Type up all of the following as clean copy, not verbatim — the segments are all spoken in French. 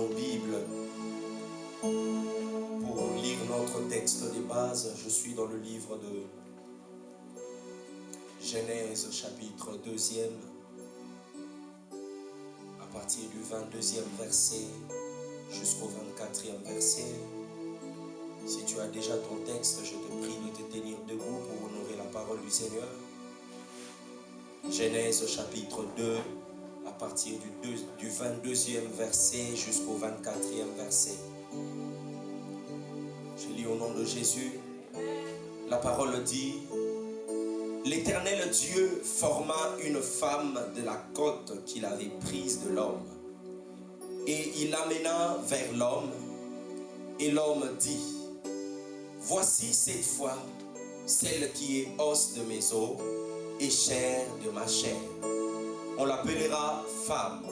nos Bibles pour lire notre texte de base. Je suis dans le livre de Genèse, chapitre 2e, à partir du 22e verset jusqu'au 24e verset. Si tu as déjà ton texte, je te prie de te tenir debout pour honorer la parole du Seigneur. Genèse chapitre 2, à partir du 22e verset jusqu'au 24e verset. Je lis au nom de Jésus. La parole dit: L'Éternel Dieu forma une femme de la côte qu'il avait prise de l'homme, et il l'amena vers l'homme, et l'homme dit: Voici cette fois celle qui est os de mes os et chair de ma chair. On l'appellera femme,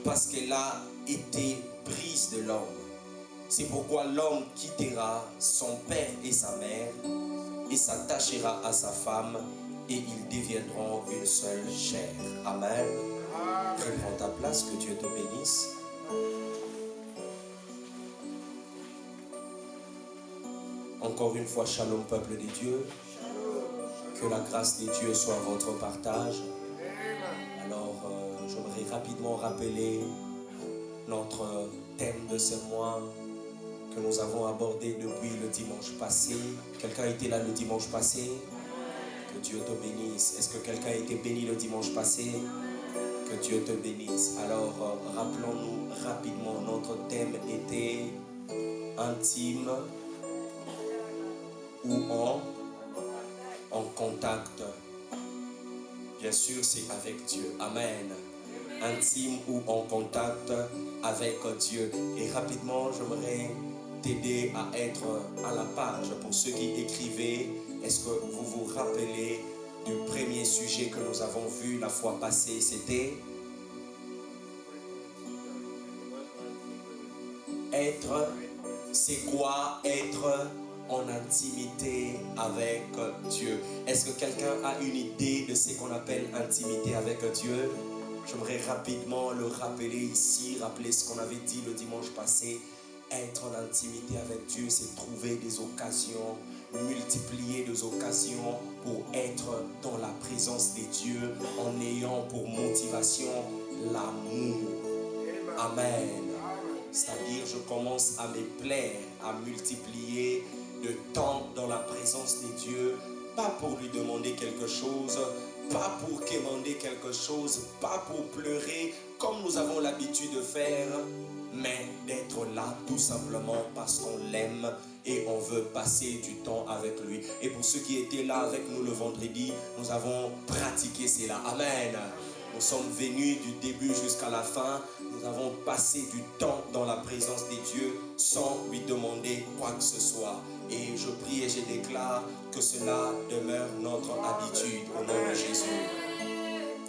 parce qu'elle a été prise de l'homme. C'est pourquoi l'homme quittera son père et sa mère et s'attachera à sa femme, et ils deviendront une seule chair. Amen. Reprends ta place, que Dieu te bénisse. Encore une fois, shalom peuple de Dieu. Que la grâce de Dieu soit votre partage. Alors, j'aimerais rapidement rappeler notre thème de ce mois que nous avons abordé depuis le dimanche passé. Quelqu'un était là le dimanche passé? Que Dieu te bénisse. Est-ce que quelqu'un a été béni le dimanche passé? Que Dieu te bénisse. Alors, rappelons-nous rapidement, notre thème était intime ou en contact. Bien sûr, c'est avec Dieu. Amen. Intime ou en contact avec Dieu. Et rapidement, j'aimerais t'aider à être à la page. Pour ceux qui écrivaient, est-ce que vous vous rappelez du premier sujet que nous avons vu la fois passée? C'était être. C'est quoi être en intimité avec Dieu? Est-ce que quelqu'un a une idée de ce qu'on appelle intimité avec Dieu? J'aimerais rapidement le rappeler ici, rappeler ce qu'on avait dit le dimanche passé. Être en intimité avec Dieu, c'est trouver des occasions, multiplier des occasions pour être dans la présence de Dieu en ayant pour motivation l'amour. Amen. C'est-à-dire, je commence à me plaire, à multiplier de temps dans la présence de Dieu, pas pour lui demander quelque chose, pas pour quémander quelque chose, pas pour pleurer comme nous avons l'habitude de faire, mais d'être là tout simplement parce qu'on l'aime et on veut passer du temps avec lui. Et pour ceux qui étaient là avec nous le vendredi, nous avons pratiqué cela. Amen. Nous sommes venus du début jusqu'à la fin. Nous avons passé du temps dans la présence de Dieu sans lui demander quoi que ce soit. Et je prie et je déclare que cela demeure notre habitude au nom de Jésus.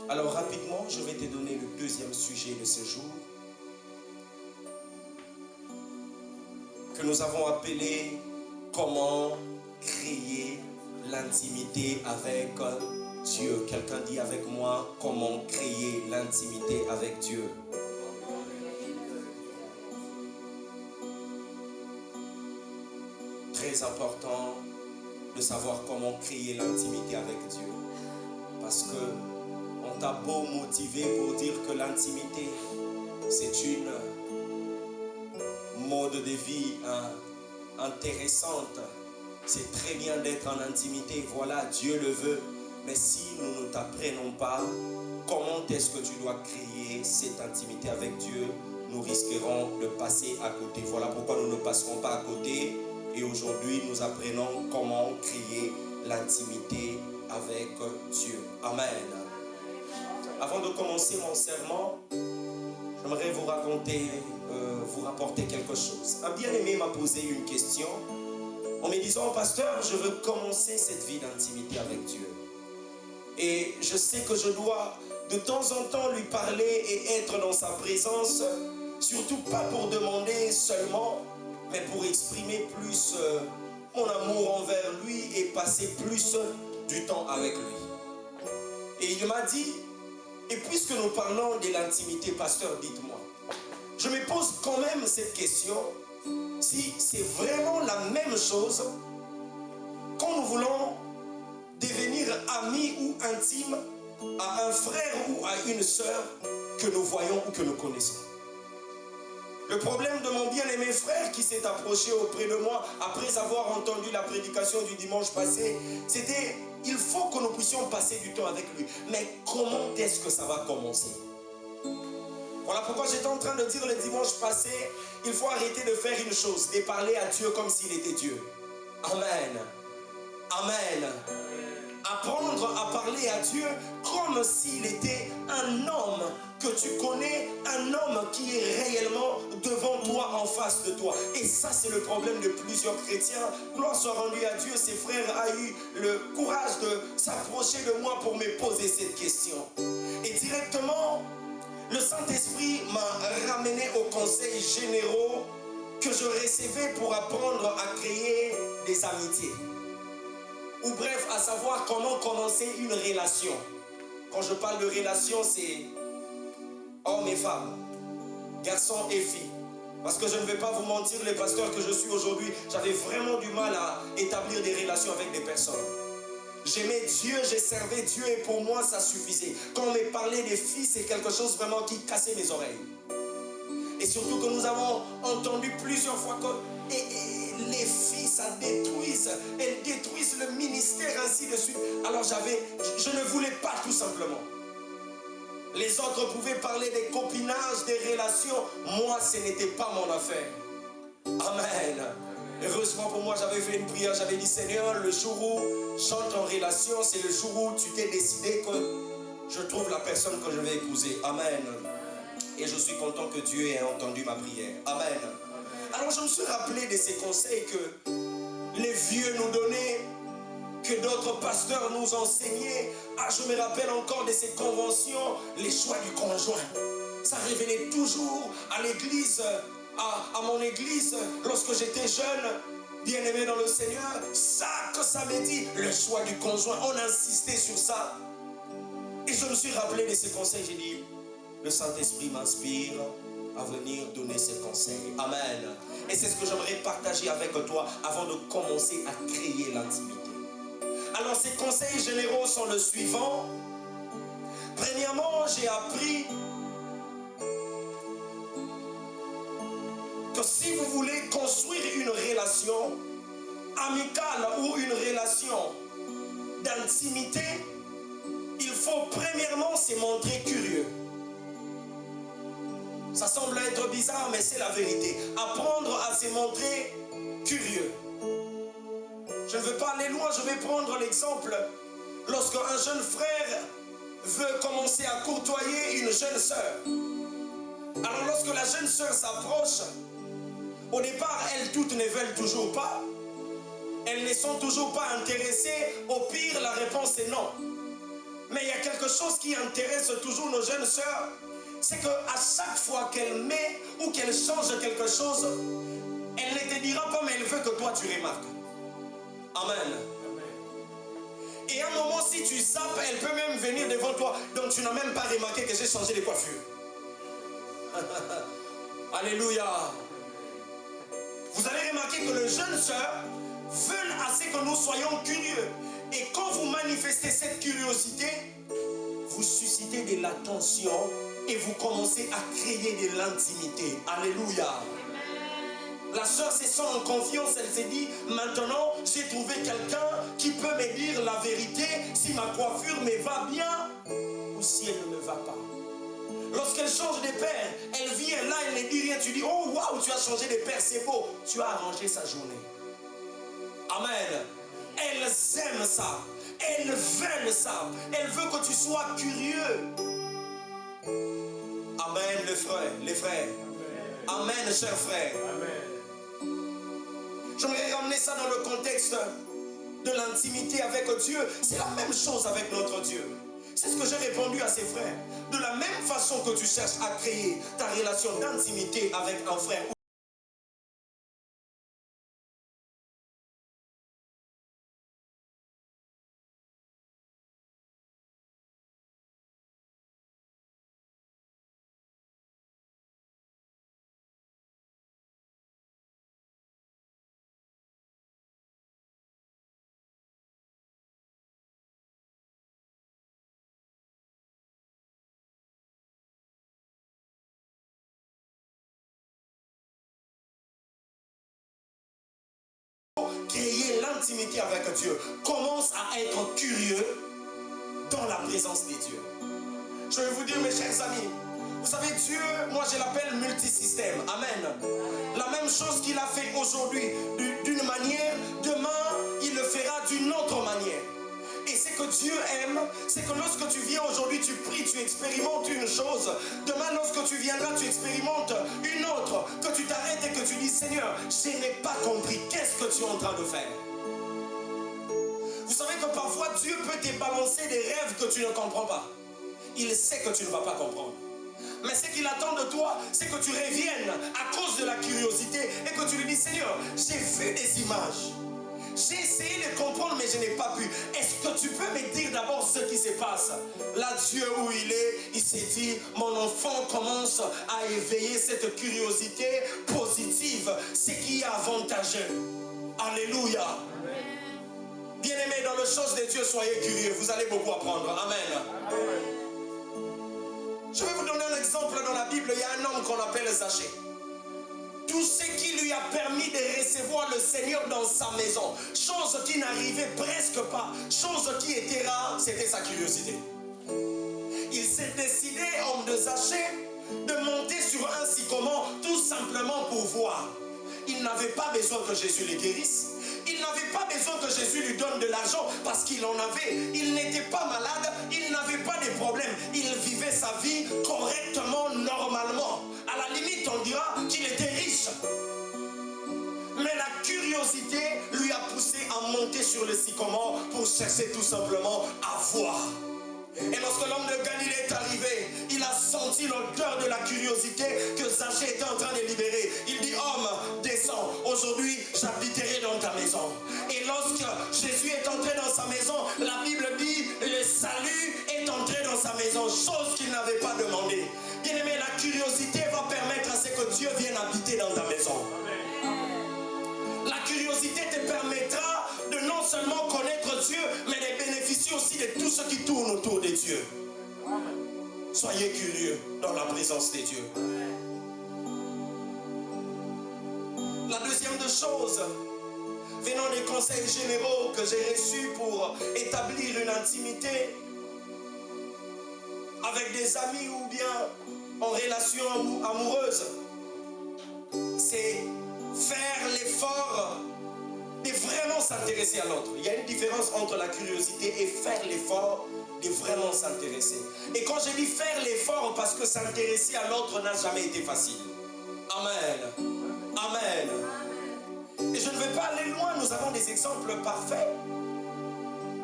Alors rapidement, je vais te donner le deuxième sujet de ce jour, que nous avons appelé comment créer l'intimité avec Dieu. Quelqu'un dit avec moi, comment créer l'intimité avec Dieu? Très important de savoir comment créer l'intimité avec Dieu. Parce que on t'a beau motiver pour dire que l'intimité, c'est une mode de vie intéressante. C'est très bien d'être en intimité, voilà, Dieu le veut. Mais si nous ne t'apprenons pas comment est-ce que tu dois créer cette intimité avec Dieu, nous risquerons de passer à côté. Voilà pourquoi nous ne passerons pas à côté. Et aujourd'hui, nous apprenons comment créer l'intimité avec Dieu. Amen. Avant de commencer mon sermon, j'aimerais vous rapporter quelque chose. Un bien-aimé m'a posé une question en me disant: Pasteur, je veux commencer cette vie d'intimité avec Dieu. Et je sais que je dois de temps en temps lui parler et être dans sa présence, surtout pas pour demander seulement, mais pour exprimer plus mon amour envers lui et passer plus du temps avec lui. Et il m'a dit: et puisque nous parlons de l'intimité, pasteur, dites-moi, je me pose quand même cette question, si c'est vraiment la même chose quand nous voulons devenir amis ou intimes à un frère ou à une sœur que nous voyons ou que nous connaissons. Le problème de mon bien-aimé frère qui s'est approché auprès de moi après avoir entendu la prédication du dimanche passé, c'était il faut que nous puissions passer du temps avec lui. Mais comment est-ce que ça va commencer? Voilà pourquoi j'étais en train de dire le dimanche passé, il faut arrêter de faire une chose, de parler à Dieu comme s'il était Dieu. Amen. Amen. Apprendre à parler à Dieu comme s'il était un homme que tu connais, un homme qui est réellement devant toi, en face de toi. Et ça, c'est le problème de plusieurs chrétiens. Gloire soit rendue à Dieu, ses frères a eu le courage de s'approcher de moi pour me poser cette question. Et directement, le Saint-Esprit m'a ramené aux conseils généraux que je recevais pour apprendre à créer des amitiés. Ou bref, à savoir comment commencer une relation. Quand je parle de relation, c'est hommes et femmes, garçons et filles. Parce que je ne vais pas vous mentir, les pasteurs que je suis aujourd'hui, j'avais vraiment du mal à établir des relations avec des personnes. J'aimais Dieu, j'ai servi Dieu et pour moi ça suffisait. Quand on me parlait des filles, c'est quelque chose vraiment qui cassait mes oreilles. Et surtout que nous avons entendu plusieurs fois que les filles, ça détruisent, elles détruisent le ministère, ainsi de suite. Alors je ne voulais pas tout simplement. Les autres pouvaient parler des copinages, des relations. Moi, ce n'était pas mon affaire. Amen. Heureusement pour moi, j'avais fait une prière, j'avais dit Seigneur, le jour où j'entre en relation, c'est le jour où tu t'es décidé que je trouve la personne que je vais épouser. Amen. Et je suis content que Dieu ait entendu ma prière. Amen. Alors je me suis rappelé de ces conseils que les vieux nous donnaient, que d'autres pasteurs nous enseignaient. Ah, je me rappelle encore de ces conventions, les choix du conjoint. Ça revenait toujours à l'église, à mon église, lorsque j'étais jeune, bien-aimé dans le Seigneur. Chaque samedi, le choix du conjoint, on insistait sur ça. Et je me suis rappelé de ces conseils, j'ai dit, le Saint-Esprit m'inspire à venir donner ces conseils. Amen. Et c'est ce que j'aimerais partager avec toi avant de commencer à créer l'intimité. Alors ces conseils généraux sont le suivant. Premièrement, j'ai appris que si vous voulez construire une relation amicale ou une relation d'intimité, il faut premièrement se montrer curieux. Ça semble être bizarre, mais c'est la vérité. Apprendre à se montrer curieux. Je ne veux pas aller loin, je vais prendre l'exemple. Lorsque un jeune frère veut commencer à courtoyer une jeune sœur. Alors lorsque la jeune sœur s'approche, au départ, elles toutes ne veulent toujours pas. Elles ne sont toujours pas intéressées. Au pire, la réponse est non. Mais il y a quelque chose qui intéresse toujours nos jeunes sœurs. C'est qu'à chaque fois qu'elle met ou qu'elle change quelque chose, elle ne te dira pas, mais elle veut que toi tu remarques. Amen. Et à un moment, si tu zappes, elle peut même venir devant toi. Donc tu n'as même pas remarqué que j'ai changé de coiffure. Alléluia. Vous allez remarquer que les jeunes sœurs veulent assez que nous soyons curieux. Et quand vous manifestez cette curiosité, vous suscitez de l'attention et vous commencez à créer de l'intimité. Alléluia. La sœur se sent en confiance, elle s'est dit, maintenant j'ai trouvé quelqu'un qui peut me dire la vérité, si ma coiffure me va bien ou si elle ne me va pas. Lorsqu'elle change de père, elle vient là, elle ne dit rien, tu dis, oh waouh, tu as changé de père, c'est beau. Tu as arrangé sa journée. Amen. Elles aiment ça, elles veulent ça, elles veulent que tu sois curieux. Amen, les frères. Amen, chers frères. J'aimerais ramener ça dans le contexte de l'intimité avec Dieu. C'est la même chose avec notre Dieu. C'est ce que j'ai répondu à ses frères. De la même façon que tu cherches à créer ta relation d'intimité avec un frère intimité avec Dieu, commence à être curieux dans la présence des dieux. Je vais vous dire, mes chers amis, vous savez, Dieu, moi je l'appelle multisystème. Amen. La même chose qu'il a fait aujourd'hui d'une manière, demain, il le fera d'une autre manière. Et ce que Dieu aime, c'est que lorsque tu viens aujourd'hui, tu pries, tu expérimentes une chose. Demain, lorsque tu viendras, tu expérimentes une autre. Que tu t'arrêtes et que tu dis, Seigneur, je n'ai pas compris. Qu'est-ce que tu es en train de faire? Vous savez que parfois, Dieu peut te balancer des rêves que tu ne comprends pas. Il sait que tu ne vas pas comprendre. Mais ce qu'il attend de toi, c'est que tu reviennes à cause de la curiosité et que tu lui dis, Seigneur, j'ai vu des images. J'ai essayé de comprendre, mais je n'ai pas pu. Est-ce que tu peux me dire d'abord ce qui se passe? Là, Dieu où il est, il s'est dit, mon enfant commence à éveiller cette curiosité positive, ce qui est avantageux. Alléluia. Bien-aimés, dans les choses de Dieu, soyez curieux. Vous allez beaucoup apprendre. Amen. Amen. Je vais vous donner un exemple dans la Bible. Il y a un homme qu'on appelle Zachée. Tout ce qui lui a permis de recevoir le Seigneur dans sa maison, chose qui n'arrivait presque pas, chose qui était rare, c'était sa curiosité. Il s'est décidé, homme de Zachée, de monter sur un sycomore tout simplement pour voir. Il n'avait pas besoin que Jésus le guérisse. Il n'avait pas besoin que Jésus lui donne de l'argent parce qu'il en avait. Il n'était pas malade, il n'avait pas de problème. Il vivait sa vie correctement, normalement. À la limite, on dira qu'il était riche. Mais la curiosité lui a poussé à monter sur le sycomore pour chercher tout simplement à voir. Et lorsque l'homme de Galilée est arrivé, il a senti l'odeur de la curiosité que Zachée était en train de libérer. Il dit, homme, descends, aujourd'hui j'habiterai dans ta maison. Et lorsque Jésus est entré dans sa maison, la Bible dit, le salut est entré dans sa maison, chose qu'il n'avait pas demandé. Bien aimé, la curiosité va permettre à ce que Dieu vienne habiter dans ta maison. La curiosité te permettra de non seulement connaître Dieu, mais de bénéficier aussi de tout ce qui tourne autour de Dieu. Soyez curieux dans la présence de Dieu. La deuxième des choses, venant des conseils généraux que j'ai reçus pour établir une intimité avec des amis ou bien en relation amoureuse, c'est faire l'effort de vraiment s'intéresser à l'autre. Il y a une différence entre la curiosité et faire l'effort de vraiment s'intéresser. Et quand je dis faire l'effort, parce que s'intéresser à l'autre n'a jamais été facile. Amen. Amen. Et je ne vais pas aller loin, nous avons des exemples parfaits.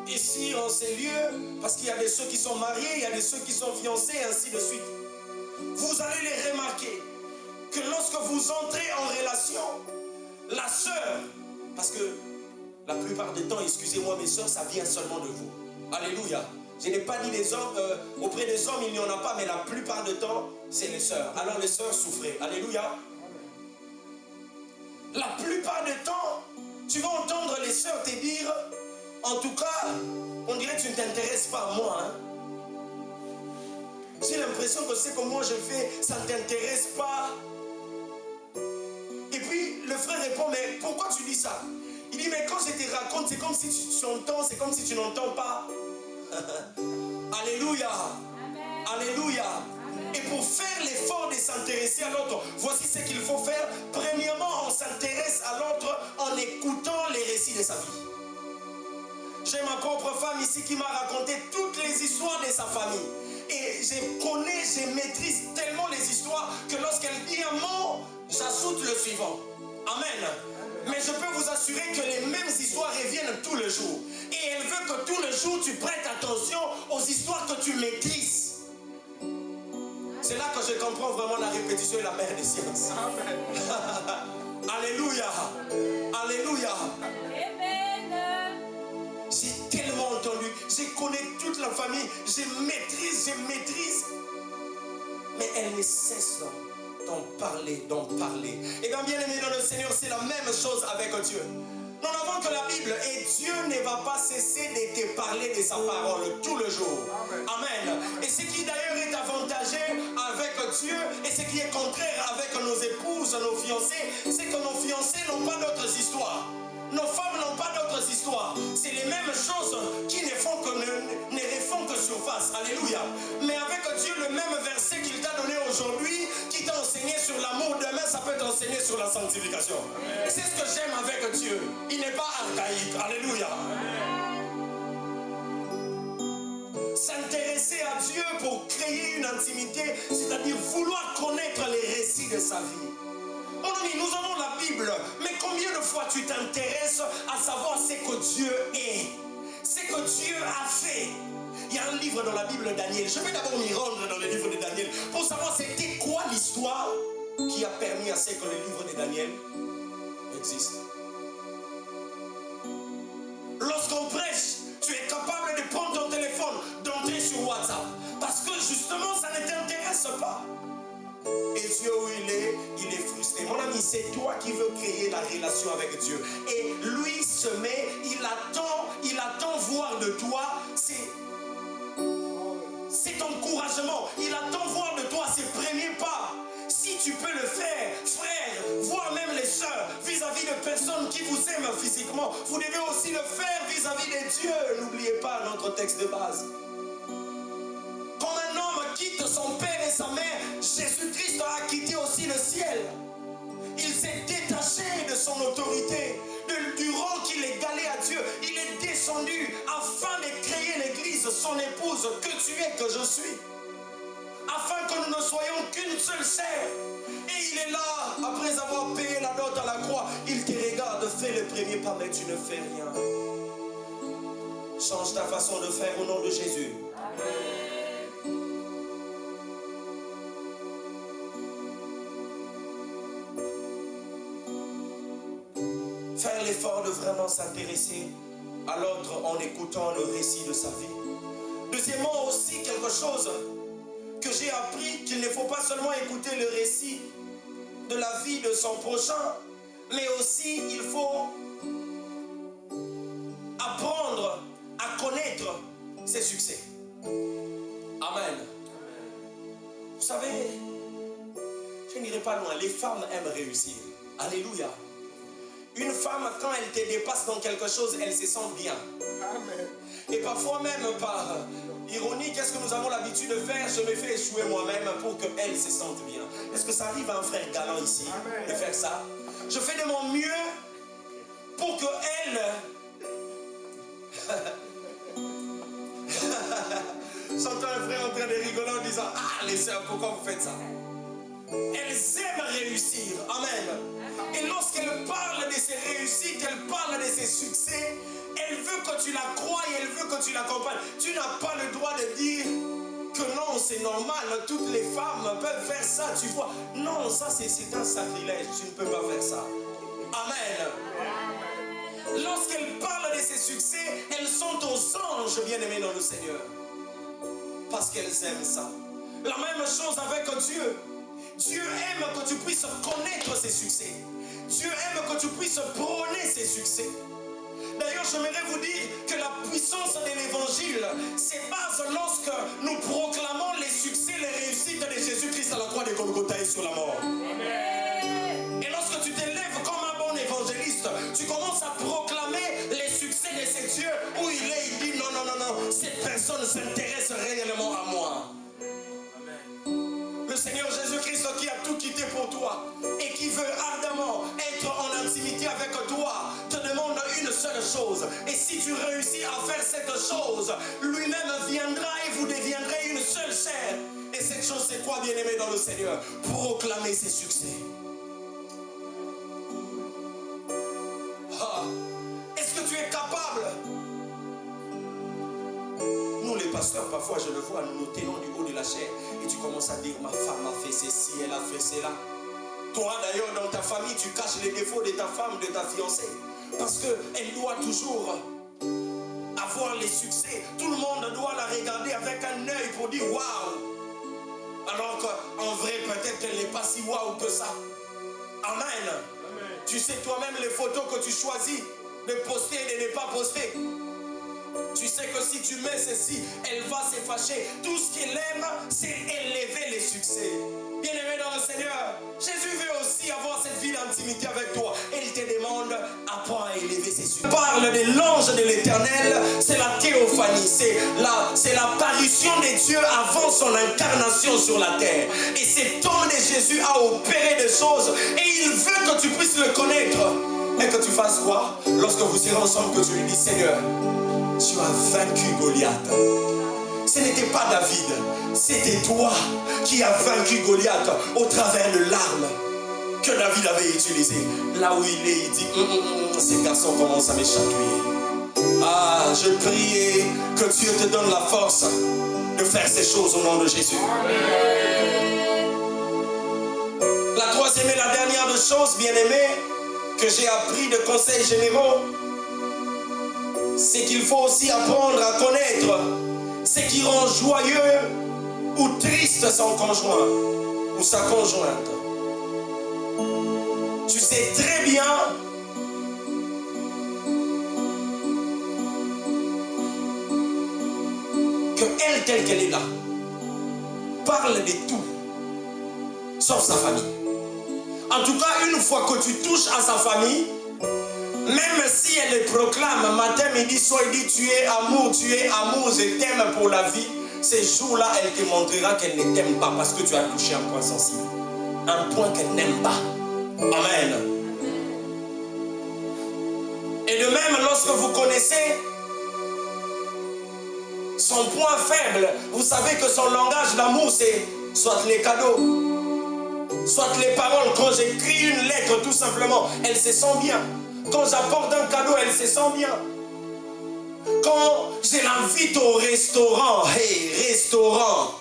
Ici, en ces lieux, parce qu'il y a des ceux qui sont mariés, il y a des ceux qui sont fiancés, et ainsi de suite. Vous allez les remarquer que lorsque vous entrez en relation, la sœur, parce que la plupart du temps, excusez-moi mes sœurs, ça vient seulement de vous. Alléluia. Je n'ai pas dit les hommes, auprès des hommes il n'y en a pas, mais la plupart du temps, c'est les sœurs. Alors les sœurs souffraient. Alléluia. La plupart du temps, tu vas entendre les sœurs te dire, en tout cas, on dirait que tu ne t'intéresses pas à moi. Hein? J'ai l'impression que ce que moi je fais, ça ne t'intéresse pas. Et puis le frère répond, mais pourquoi tu dis ça? Il dit, mais quand je te raconte, c'est comme si tu entends, c'est comme si tu n'entends pas. Alléluia. Amen. Alléluia. Amen. Et pour faire l'effort de s'intéresser à l'autre, voici ce qu'il faut faire. Premièrement, on s'intéresse à l'autre en écoutant les récits de sa vie. J'ai ma propre femme ici qui m'a raconté toutes les histoires de sa famille. Et je connais, je maîtrise tellement les histoires que lorsqu'elle dit un mot, j'ajoute le suivant. Amen. Mais je peux vous assurer que les mêmes histoires reviennent tous les jours. Et elle veut que tous les jours tu prêtes attention aux histoires que tu maîtrises. C'est là que je comprends vraiment la répétition est la mère des sciences. Alléluia. Alléluia. J'ai tellement entendu. Je connais toute la famille. Je maîtrise. Mais elle ne cesse d'en parler. Et bien aimé dans le Seigneur, c'est la même chose avec Dieu. Nous n'avons que la Bible et Dieu ne va pas cesser de te parler de sa parole tout le jour. Amen. Et ce qui d'ailleurs est avantageux avec Dieu et ce qui est contraire avec nos épouses, nos fiancés, c'est que nos fiancés n'ont pas d'autres histoires. Nos femmes n'ont pas d'autres histoires. C'est les mêmes choses qui ne refont que surface. Alléluia. Mais avec Dieu, le même verset qu'il t'a donné aujourd'hui, qui t'a enseigné sur l'amour, demain ça peut t'enseigner sur la sanctification. C'est ce que j'aime avec Dieu. Il n'est pas archaïque. Alléluia. S'intéresser à Dieu pour créer une intimité, c'est-à-dire vouloir connaître les récits de sa vie. Mon ami, nous avons la Bible, mais combien de fois tu t'intéresses à savoir ce que Dieu est, ce que Dieu a fait? Il y a un livre dans la Bible, Daniel. Je vais d'abord m'y rendre dans le livre de Daniel pour savoir c'était quoi l'histoire qui a permis à ce que le livre de Daniel existe. Lorsqu'on prêche, tu es capable de prendre ton téléphone, d'entrer sur WhatsApp, parce que justement ça ne t'intéresse pas. Et Dieu où il est frustré. Mon ami, c'est toi qui veux créer la relation avec Dieu. Et lui se met, il attend voir de toi cet encouragement. Il attend voir de toi ses premiers pas. Si tu peux le faire, frère, voire même les sœurs, vis-à-vis de personnes qui vous aiment physiquement, vous devez aussi le faire vis-à-vis de Dieu. N'oubliez pas notre texte de base. Comme un homme quitte son père et sa mère, Jésus-Christ a quitté aussi le ciel. Il s'est détaché de son autorité, du rôle qu'il égalait à Dieu. Il est descendu afin de créer l'église, son épouse, que tu es, que je suis. Afin que nous ne soyons qu'une seule chair. Et il est là, après avoir payé la dot à la croix, il te regarde, fais le premier pas, mais tu ne fais rien. Change ta façon de faire au nom de Jésus. Amen. Faire l'effort de vraiment s'intéresser à l'autre en écoutant le récit de sa vie. Deuxièmement aussi, quelque chose que j'ai appris, qu'il ne faut pas seulement écouter le récit de la vie de son prochain, mais aussi il faut apprendre à connaître ses succès. Amen. Vous savez, je n'irai pas loin, les femmes aiment réussir. Alléluia. Une femme, quand elle te dépasse dans quelque chose, elle se sent bien. Amen. Et parfois même par ironie, qu'est-ce que nous avons l'habitude de faire? Je me fais échouer moi-même pour qu'elle se sente bien. Est-ce que ça arrive à un frère galant ici? Amen. De faire ça? Je fais de mon mieux pour qu'elle... J'entends un frère en train de rigoler en disant: ah les sœurs, pourquoi vous faites ça? Elles aiment réussir. Amen. Et lorsqu'elle parle de ses réussites, elle parle de ses succès, elle veut que tu la croies et elle veut que tu l'accompagnes. Tu n'as pas le droit de dire que non, c'est normal, toutes les femmes peuvent faire ça, tu vois. Non, ça c'est un sacrilège, tu ne peux pas faire ça. Amen. Lorsqu'elle parle de ses succès, elles sont aux anges bien-aimés dans le Seigneur. Parce qu'elles aiment ça. La même chose avec Dieu. Dieu aime que tu puisses connaître ses succès. Dieu aime que tu puisses prôner ses succès. D'ailleurs, j'aimerais vous dire que la puissance de l'évangile se base lorsque nous proclamons les succès, les réussites de Jésus-Christ à la croix de Golgotha et sur la mort. Amen. Et lorsque tu t'élèves comme un bon évangéliste, tu commences à proclamer les succès de ces dieux où il dit non, non, non, non, cette personne s'intéresse réellement à moi. Le Seigneur Jésus-Christ qui a tout quitté pour toi et qui veut ardemment être en intimité avec toi te demande une seule chose. Et si tu réussis à faire cette chose, lui-même viendra et vous deviendrez une seule chair. Et cette chose, c'est quoi, bien-aimé dans le Seigneur? Proclamer ses succès. Ah. Est-ce que tu es capable? Nous les pasteurs, parfois je le vois, nous nous tenons du haut de la chair et tu commences à dire: ma femme a fait ceci, elle a fait cela. Toi d'ailleurs dans ta famille, tu caches les défauts de ta femme, de ta fiancée, parce qu'elle doit toujours avoir les succès. Tout le monde doit la regarder avec un œil pour dire waouh, alors qu'en vrai peut-être qu'elle n'est pas si waouh que ça. Amen. Amen. Tu sais toi-même les photos que tu choisis. de poster et de ne pas poster. Tu sais que si tu mets ceci, elle va se fâcher. Tout ce qu'elle aime, c'est élever les succès. Bien-aimé dans le Seigneur, Jésus veut aussi avoir cette vie d'intimité avec toi. Et il te demande, apprends à élever ses succès. Parle de l'ange de l'Éternel, c'est la théophanie, c'est l'apparition de Dieu avant son incarnation sur la terre. Et cet homme de Jésus a opéré des choses et il veut que tu puisses le connaître. Et que tu fasses quoi? Lorsque vous serez ensemble, que tu lui dis, Seigneur, tu as vaincu Goliath. Ce n'était pas David, c'était toi qui as vaincu Goliath au travers de l'arme que David avait utilisée. Là où il est, il dit, ces garçons commencent à m'échapper. Ah, je prie que Dieu te donne la force de faire ces choses au nom de Jésus. La troisième et la dernière des choses, bien-aimés, que j'ai appris de conseils généraux, c'est qu'il faut aussi apprendre à connaître ce qui rend joyeux ou triste son conjoint ou sa conjointe. Tu sais très bien que elle, telle qu'elle est là, parle de tout, sauf sa famille. En tout cas, une fois que tu touches à sa famille, même si elle le proclame matin, midi, soir, elle dit tu es amour, je t'aime pour la vie. Ces jours-là, elle te montrera qu'elle ne t'aime pas parce que tu as touché un point sensible. Un point qu'elle n'aime pas. Amen. Et de même, lorsque vous connaissez son point faible, vous savez que son langage d'amour, c'est soit les cadeaux, soit les paroles. Quand j'écris une lettre, tout simplement, elle se sent bien. Quand j'apporte un cadeau, elle se sent bien. Quand je l'invite au restaurant, hey, restaurant.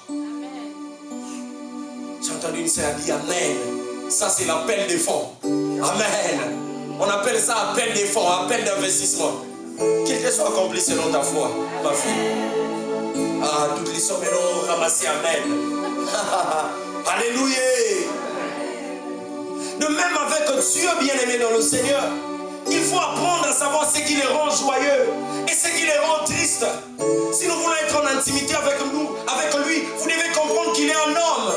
J'ai entendu une sœur dire Amen. Ça, c'est l'appel des fonds. Amen. On appelle ça appel des fonds, appel d'investissement. Qu'il te soit accompli selon ta foi, ma fille. Ah, toutes les sommes ont ramassé Amen. Alléluia. De même avec Dieu bien-aimé dans le Seigneur, il faut apprendre à savoir ce qui les rend joyeux et ce qui les rend tristes. Si nous voulons être en intimité avec lui, vous devez comprendre qu'il est un homme.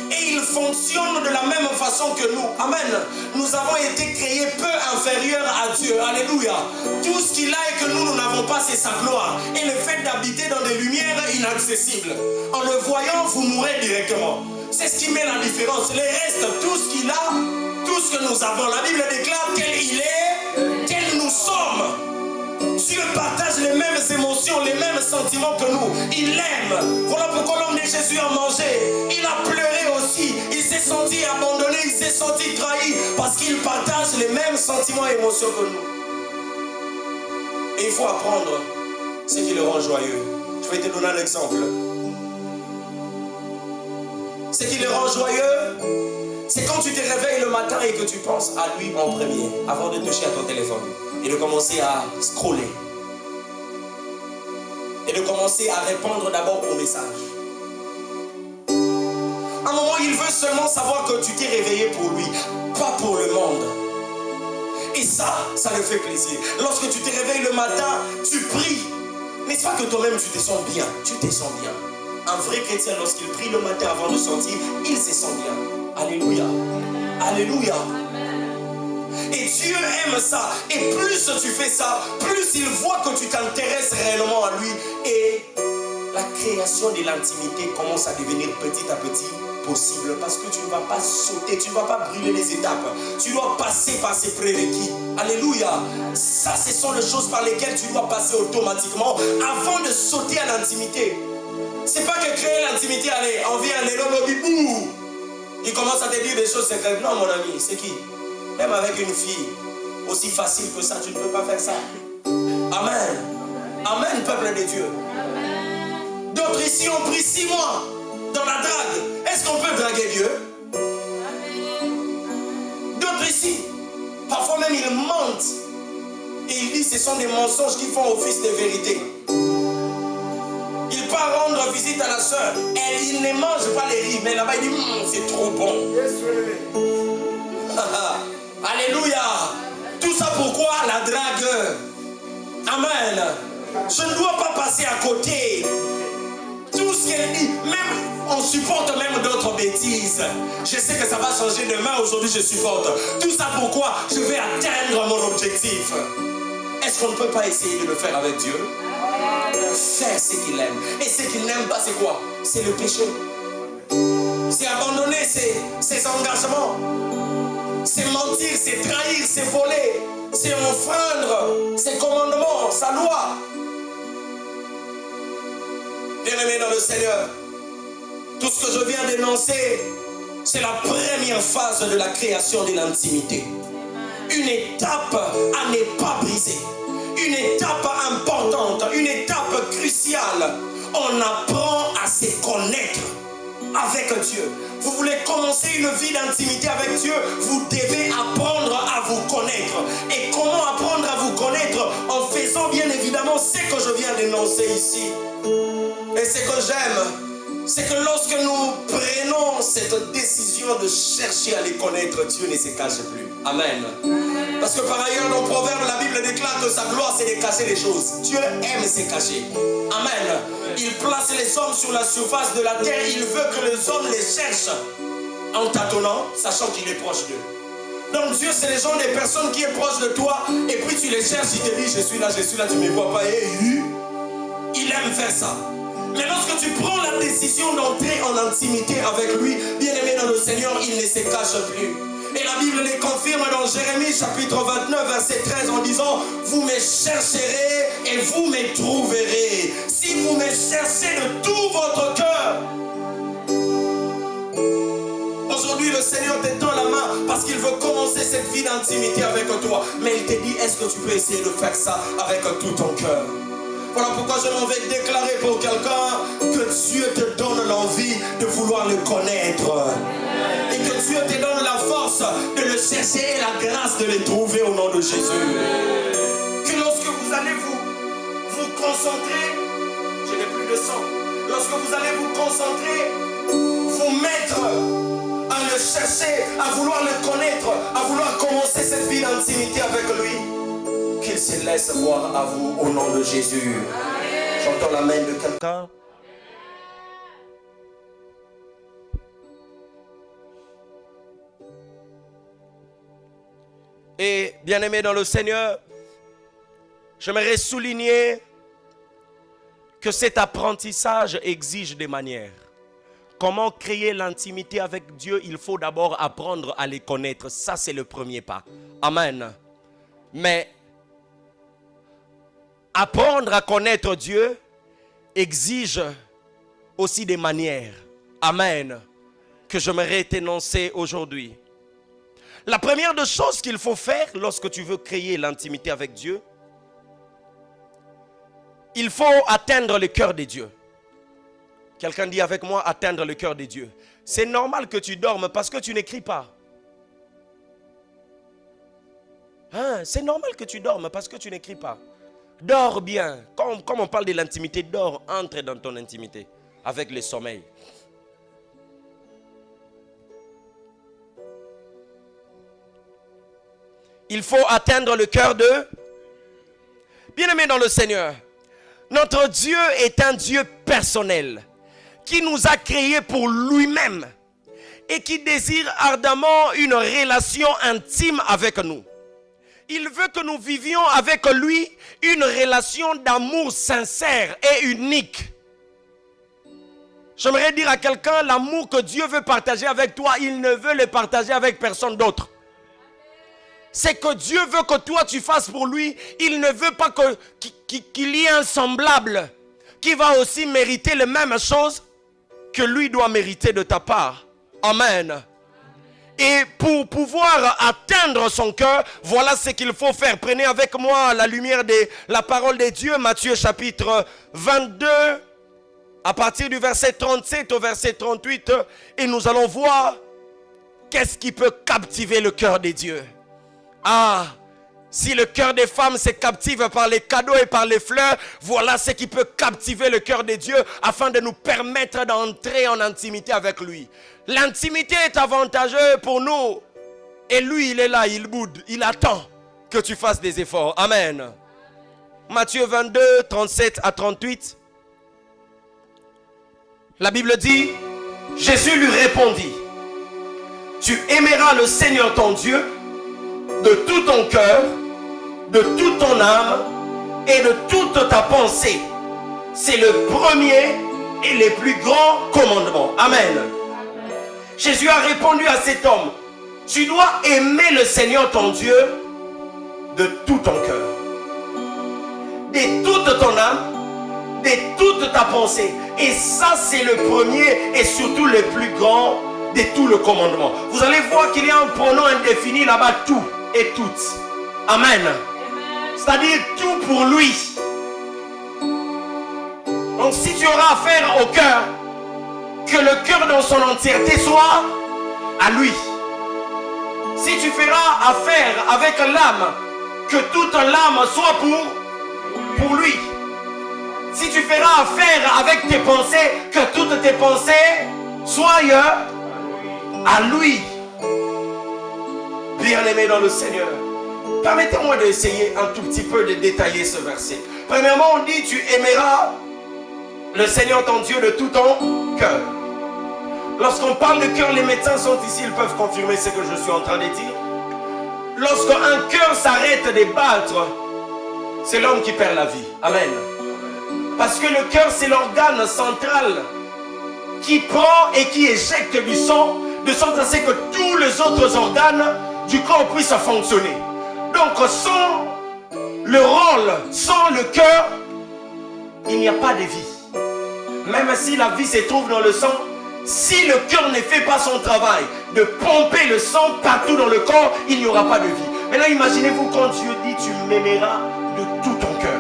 Et il fonctionne de la même façon que nous. Amen. Nous avons été créés peu inférieurs à Dieu. Alléluia. Tout ce qu'il a et que nous n'avons pas, c'est sa gloire. Et le fait d'habiter dans des lumières inaccessibles. En le voyant, vous mourrez directement. C'est ce qui met la différence. Le reste, tout ce qu'il a, tout ce que nous avons. La Bible déclare quel il est, quel nous sommes. Dieu partage les mêmes émotions, les mêmes sentiments que nous. Il aime. Voilà pourquoi l'homme de Jésus a mangé. Il a pleuré aussi. Il s'est senti abandonné, il s'est senti trahi. Parce qu'il partage les mêmes sentiments et émotions que nous. Et il faut apprendre ce qui le rend joyeux. Je vais te donner un exemple. Ce qui le rend joyeux, c'est quand tu te réveilles le matin et que tu penses à lui en premier, avant de toucher à ton téléphone. Et de commencer à scroller. Et de commencer à répondre d'abord aux messages. À un moment, il veut seulement savoir que tu t'es réveillé pour lui, pas pour le monde. Et ça le fait plaisir. Lorsque tu te réveilles le matin, tu pries. N'est-ce pas que toi-même tu te sens bien? Tu te sens bien. Un vrai chrétien, lorsqu'il prie le matin avant de sortir, il se sent bien. Alléluia. Alléluia. Et Dieu aime ça. Et plus tu fais ça, plus il voit que tu t'intéresses réellement à lui. Et la création de l'intimité commence à devenir petit à petit possible. Parce que tu ne vas pas sauter, tu ne vas pas brûler les étapes. Tu dois passer par ces prérequis. Alléluia. Ça, ce sont les choses par lesquelles tu dois passer automatiquement avant de sauter à l'intimité. C'est pas que créer l'intimité, allez, on vient, les lobby, bouh. Il commence à te dire des choses secrètes. Non, mon ami, c'est qui? Même avec une fille, aussi facile que ça, tu ne peux pas faire ça. Amen. Amen, peuple de Dieu. D'autres ici ont pris 6 mois dans la drague. Est-ce qu'on peut draguer Dieu? D'autres ici, parfois même ils mentent. Et ils disent que ce sont des mensonges qui font office de vérité. Il part rendre visite à la soeur. Et il ne mange pas les riz. Mais là-bas, il dit, c'est trop bon. Alléluia. Tout ça pourquoi? pas la drague. Amen. Je ne dois pas passer à côté. Tout ce qu'elle dit, même on supporte même d'autres bêtises. Je sais que ça va changer demain, aujourd'hui je supporte. Tout ça pourquoi je vais atteindre mon objectif. Est-ce qu'on ne peut pas essayer de le faire avec Dieu? Faire ce qu'il aime. Et ce qu'il n'aime pas, c'est quoi? C'est le péché. C'est abandonner ses engagements. C'est mentir, c'est trahir, c'est voler. C'est enfreindre ses commandements, sa loi. Bien-aimés dans le Seigneur, tout ce que je viens d'énoncer, c'est la première phase de la création de l'intimité. Une étape à ne pas briser. Une étape importante, une étape cruciale. On apprend à se connaître avec Dieu. Vous voulez commencer une vie d'intimité avec Dieu, vous devez apprendre à vous connaître. Et comment apprendre à vous connaître? En faisant bien évidemment ce que je viens d'énoncer ici. Et ce que j'aime, c'est que lorsque nous prenons cette décision de chercher à les connaître, Dieu ne se cache plus. Amen. Parce que par ailleurs, dans Proverbe, la Bible déclare que sa gloire, c'est de cacher les choses. Dieu aime se cacher. Amen. Il place les hommes sur la surface de la terre. Il veut que les hommes les cherchent en tâtonnant, sachant qu'il est proche d'eux. Donc Dieu, c'est les gens, des personnes qui sont proches de toi. Et puis tu les cherches, il te dit, je suis là, tu ne me vois pas. Et il aime faire ça. Mais lorsque tu prends la décision d'entrer en intimité avec lui, bien-aimé dans le Seigneur, il ne se cache plus. Et la Bible les confirme dans Jérémie chapitre 29 verset 13 en disant: vous me chercherez et vous me trouverez. Si vous me cherchez de tout votre cœur. Aujourd'hui le Seigneur t'étend la main parce qu'il veut commencer cette vie d'intimité avec toi. Mais il te dit, est-ce que tu peux essayer de faire ça avec tout ton cœur? Voilà pourquoi je m'en vais déclarer pour quelqu'un que Dieu te donne l'envie de vouloir le connaître. Et que Dieu te donne la force de le chercher et la grâce de le trouver au nom de Jésus. Que lorsque vous allez vous concentrer, je n'ai plus de sang. Lorsque vous allez vous concentrer, vous mettre à le chercher, à vouloir le connaître, à vouloir commencer cette vie d'intimité avec lui, qu'il se laisse voir à vous au nom de Jésus. J'entends la main de quelqu'un. Et bien-aimé dans le Seigneur, j'aimerais souligner que cet apprentissage exige des manières. Comment créer l'intimité avec Dieu? Il faut d'abord apprendre à les connaître. Ça, c'est le premier pas. Amen. Mais apprendre à connaître Dieu exige aussi des manières. Amen. Que j'aimerais t'énoncer aujourd'hui. La première des choses qu'il faut faire lorsque tu veux créer l'intimité avec Dieu, il faut atteindre le cœur de Dieu. Quelqu'un dit avec moi, atteindre le cœur de Dieu. C'est normal que tu dormes parce que tu n'écris pas. Hein? C'est normal que tu dormes parce que tu n'écris pas. Dors bien. Comme on parle de l'intimité, dors, entre dans ton intimité avec le sommeil. Il faut atteindre le cœur de... Bien-aimé dans le Seigneur, notre Dieu est un Dieu personnel qui nous a créés pour lui-même et qui désire ardemment une relation intime avec nous. Il veut que nous vivions avec lui une relation d'amour sincère et unique. J'aimerais dire à quelqu'un, l'amour que Dieu veut partager avec toi, il ne veut le partager avec personne d'autre. C'est que Dieu veut que toi tu fasses pour lui. Il ne veut pas qu'il y ait un semblable qui va aussi mériter les mêmes choses que lui doit mériter de ta part. Amen. Et pour pouvoir atteindre son cœur, voilà ce qu'il faut faire. Prenez avec moi la lumière de la parole de Dieu, Matthieu chapitre 22, à partir du verset 37 au verset 38. Et nous allons voir qu'est-ce qui peut captiver le cœur de Dieu. Ah, si le cœur des femmes se captive par les cadeaux et par les fleurs, voilà ce qui peut captiver le cœur de Dieu afin de nous permettre d'entrer en intimité avec lui. L'intimité est avantageuse pour nous. Et lui, il est là, il boude, il attend que tu fasses des efforts. Amen. Matthieu 22, 37 à 38. La Bible dit, Jésus lui répondit, tu aimeras le Seigneur ton Dieu de tout ton cœur, de toute ton âme et de toute ta pensée. C'est le premier et le plus grand commandement. Amen. Jésus a répondu à cet homme, tu dois aimer le Seigneur ton Dieu de tout ton cœur, de toute ton âme, de toute ta pensée. Et ça, c'est le premier et surtout le plus grand de tout le commandement. Vous allez voir qu'il y a un pronom indéfini là-bas, tout et toutes. Amen. C'est-à-dire tout pour lui. Donc si tu auras affaire au cœur, que le cœur dans son entièreté soit à lui. Si tu feras affaire avec l'âme, que toute l'âme soit pour lui. Si tu feras affaire avec tes pensées, que toutes tes pensées soient à lui. Bien-aimé dans le Seigneur, permettez-moi d'essayer un tout petit peu de détailler ce verset. Premièrement, on dit, tu aimeras le Seigneur ton Dieu de tout ton cœur. Lorsqu'on parle de cœur, les médecins sont ici, ils peuvent confirmer ce que je suis en train de dire. Lorsqu'un cœur s'arrête de battre, c'est l'homme qui perd la vie. Amen. Parce que le cœur, c'est l'organe central qui prend et qui éjecte du sang, de sorte à ce que tous les autres organes du corps puissent fonctionner. Donc, sans le rôle, sans le cœur, il n'y a pas de vie. Même si la vie se trouve dans le sang, si le cœur ne fait pas son travail de pomper le sang partout dans le corps, il n'y aura pas de vie. Maintenant, imaginez-vous quand Dieu dit tu m'aimeras de tout ton cœur.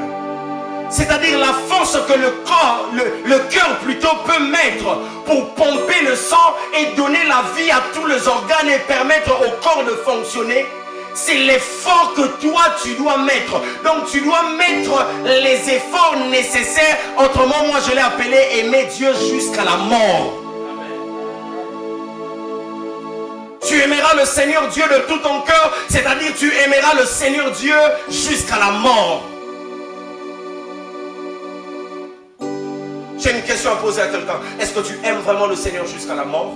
C'est-à-dire la force que le cœur plutôt peut mettre pour pomper le sang et donner la vie à tous les organes et permettre au corps de fonctionner. C'est l'effort que toi tu dois mettre. Donc tu dois mettre les efforts nécessaires. Autrement, moi je l'ai appelé aimer Dieu jusqu'à la mort. Tu aimeras le Seigneur Dieu de tout ton cœur, c'est-à-dire tu aimeras le Seigneur Dieu jusqu'à la mort. J'ai une question à poser à quelqu'un. Est-ce que tu aimes vraiment le Seigneur jusqu'à la mort?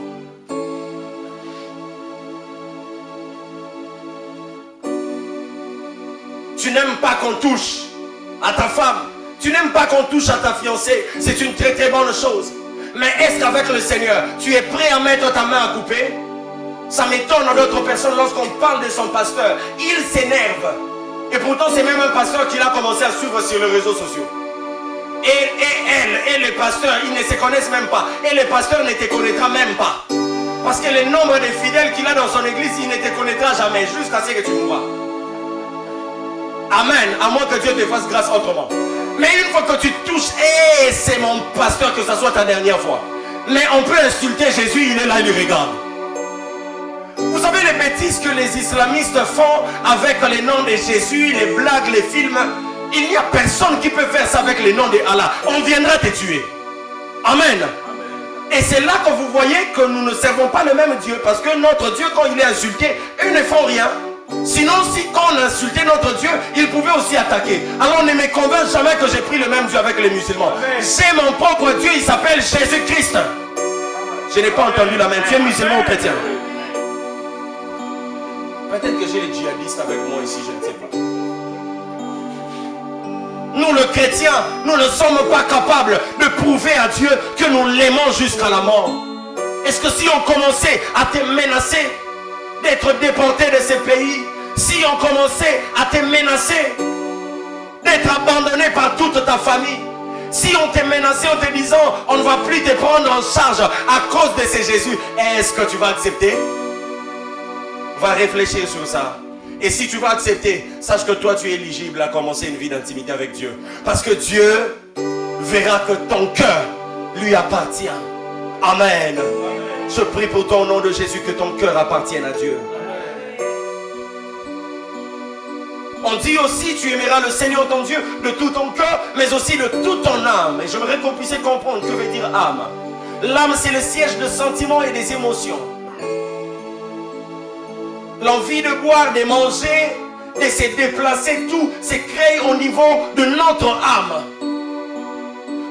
Tu n'aimes pas qu'on touche à ta femme. Tu n'aimes pas qu'on touche à ta fiancée. C'est une très très bonne chose. Mais est-ce qu'avec le Seigneur, tu es prêt à mettre ta main à couper? Ça m'étonne d'autres personnes lorsqu'on parle de son pasteur. Il s'énerve. Et pourtant, c'est même un pasteur qu'il a commencé à suivre sur les réseaux sociaux. Et le pasteur, ils ne se connaissent même pas. Et le pasteur ne te connaîtra même pas. Parce que le nombre de fidèles qu'il a dans son église, il ne te connaîtra jamais jusqu'à ce que tu mourras. Amen. À moins que Dieu te fasse grâce autrement. Mais une fois que tu touches, c'est mon pasteur, que ça soit ta dernière fois. Mais on peut insulter Jésus, il est là, il lui regarde. Vous savez les bêtises que les islamistes font avec les noms de Jésus, les blagues, les films. Il n'y a personne qui peut faire ça avec le nom de Allah. On viendra te tuer. Amen. Et c'est là que vous voyez que nous ne servons pas le même Dieu. Parce que notre Dieu, quand il est insulté, ils ne font rien. Sinon, si quand on insultait notre Dieu, il pouvait aussi attaquer. Alors ne me convainc jamais que j'ai pris le même Dieu avec les musulmans. J'ai mon propre Dieu, il s'appelle Jésus-Christ. Je n'ai pas entendu la même. Tu es musulman ou chrétien? Peut-être que j'ai les djihadistes avec moi ici, je ne sais pas. Nous, les chrétiens, nous ne sommes pas capables de prouver à Dieu que nous l'aimons jusqu'à la mort. Est-ce que si on commençait à te menacer d'être déporté de ces pays, si on commençait à te menacer d'être abandonné par toute ta famille, si on te menaçait en te disant on ne va plus te prendre en charge à cause de ce Jésus, est-ce que tu vas accepter? Va réfléchir sur ça. Et si tu vas accepter, sache que toi tu es éligible à commencer une vie d'intimité avec Dieu. Parce que Dieu verra que ton cœur lui appartient. Amen. Je prie pour toi au nom de Jésus que ton cœur appartienne à Dieu. On dit aussi tu aimeras le Seigneur ton Dieu de tout ton cœur, mais aussi de toute ton âme. Et j'aimerais qu'on puisse comprendre que veut dire âme. L'âme c'est le siège de sentiments et des émotions. L'envie de boire, de manger, et c'est déplacer tout, c'est créer au niveau de notre âme.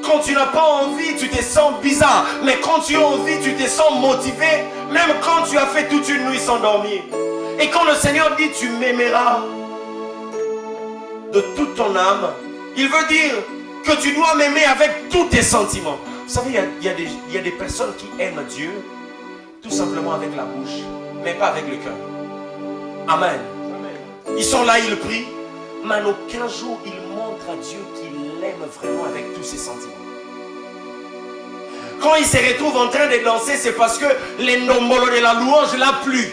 Quand tu n'as pas envie, tu te sens bizarre. Mais quand tu as envie, tu te sens motivé. Même quand tu as fait toute une nuit sans dormir. Et quand le Seigneur dit tu m'aimeras de toute ton âme, il veut dire que tu dois m'aimer avec tous tes sentiments. Vous savez, il y a des personnes qui aiment Dieu tout simplement avec la bouche, mais pas avec le cœur. Amen. Ils sont là, ils prient, mais en aucun jour ils montrent à Dieu qu'ils l'aiment vraiment avec tous ses sentiments. Quand ils se retrouvent en train de danser, c'est parce que les nombolo de la louange l'a plu.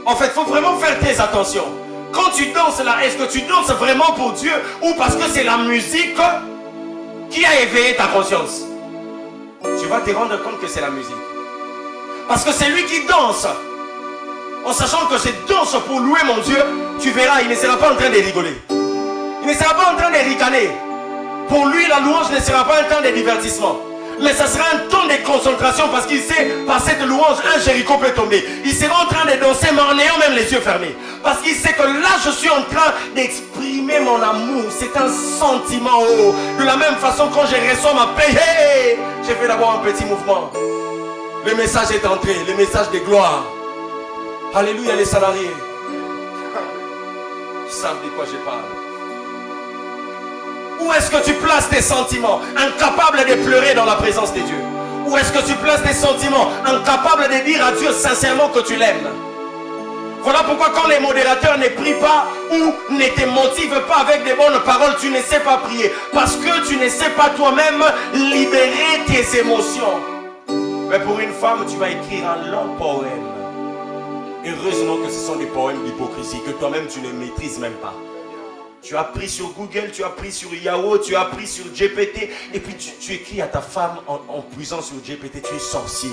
En fait, il faut vraiment faire très attention. Quand tu danses là, est-ce que tu danses vraiment pour Dieu ou parce que c'est la musique qui a éveillé ta conscience? Tu vas te rendre compte que c'est la musique. Parce que c'est lui qui danse. En sachant que je danse pour louer mon Dieu, tu verras, il ne sera pas en train de rigoler. Il ne sera pas en train de ricaner. Pour lui, la louange ne sera pas un temps de divertissement. Mais ça sera un temps de concentration parce qu'il sait, par cette louange, un Jéricho peut tomber. Il sera en train de danser, mais en ayant même les yeux fermés. Parce qu'il sait que là, je suis en train d'exprimer mon amour. C'est un sentiment haut. De la même façon, quand je reçois ma paix, hey, j'ai fait d'abord un petit mouvement. Le message est entré, le message de gloire. Alléluia, les salariés. Ils savent de quoi je parle. Où est-ce que tu places tes sentiments, incapable de pleurer dans la présence de Dieu? Où est-ce que tu places tes sentiments, incapable de dire à Dieu sincèrement que tu l'aimes? Voilà pourquoi quand les modérateurs ne prient pas ou ne te motivent pas avec des bonnes paroles, tu ne sais pas prier. Parce que tu ne sais pas toi-même libérer tes émotions. Mais pour une femme, tu vas écrire un long poème. Heureusement que ce sont des poèmes d'hypocrisie que toi-même tu ne maîtrises même pas. Tu as pris sur Google, tu as pris sur Yahoo, tu as pris sur GPT. Et puis tu écris à ta femme en puisant sur GPT, tu es sorcier.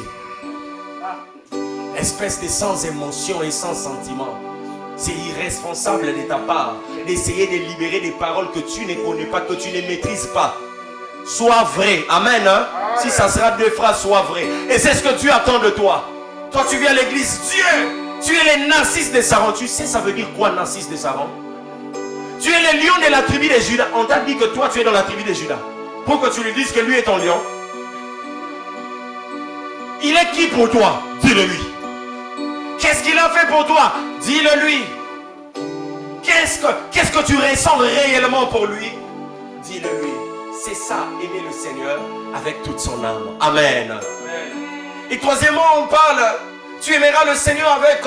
Espèce de sans émotion et sans sentiment. C'est irresponsable de ta part d'essayer de libérer des paroles que tu ne connais pas, que tu ne maîtrises pas. Sois vrai. Amen. Hein? Si ça sera deux phrases, sois vrai. Et c'est ce que Dieu attend de toi. Toi, tu viens à l'église. Dieu, tu es le Narcisse de Saron. Tu sais, ça veut dire quoi, Narcisse de Saron? Tu es le lion de la tribu de Judas. On t'a dit que toi, tu es dans la tribu de Judas. Pour que tu lui dises que lui est ton lion. Il est qui pour toi? Dis-le lui. Qu'est-ce qu'il a fait pour toi? Dis-le lui. Qu'est-ce que tu ressens réellement pour lui? Dis-le lui. C'est ça, aimer le Seigneur avec toute son âme. Amen. Amen. Et troisièmement, on parle, tu aimeras le Seigneur avec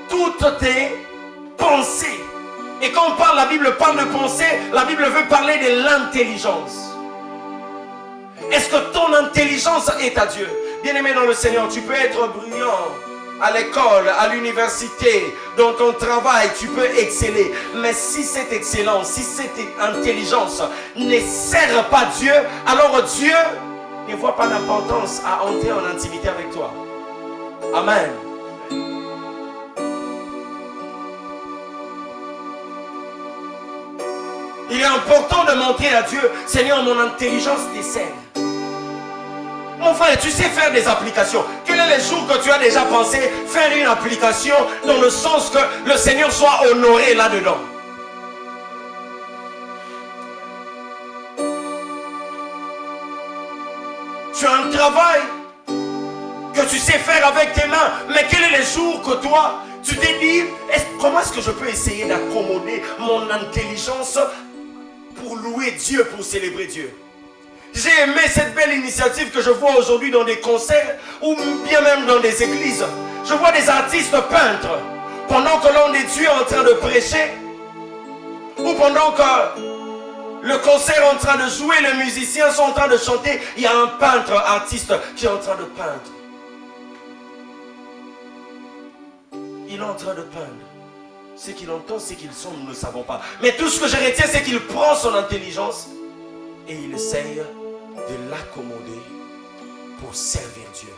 toutes tes pensées. Et quand on parle, la Bible parle de pensée, la Bible veut parler de l'intelligence. Est-ce que ton intelligence est à Dieu? Bien-aimé dans le Seigneur, tu peux être brillant à l'école, à l'université, dans ton travail, tu peux exceller. Mais si cette excellence, si cette intelligence ne sert pas Dieu, alors Dieu ne voit pas d'importance à entrer en intimité avec toi. Amen. Il est important de montrer à Dieu, Seigneur, mon intelligence te sert. Mon frère, tu sais faire des applications. Quel est le jour que tu as déjà pensé faire une application dans le sens que le Seigneur soit honoré là-dedans? Tu as un travail que tu sais faire avec tes mains, mais quel est le jour que toi, tu t'es dit, comment est-ce que je peux essayer d'accommoder mon intelligence pour louer Dieu, pour célébrer Dieu? J'ai aimé cette belle initiative que je vois aujourd'hui dans des concerts ou bien même dans des églises. Je vois des artistes peintres pendant que l'on est Dieu en train de prêcher ou pendant que le concert est en train de jouer, les musiciens sont en train de chanter, il y a un peintre, artiste qui est en train de peindre. Il est en train de peindre. Ce qu'il entend, ce qu'il sent, nous ne savons pas. Mais tout ce que je retiens, c'est qu'il prend son intelligence et il essaye de l'accommoder pour servir Dieu.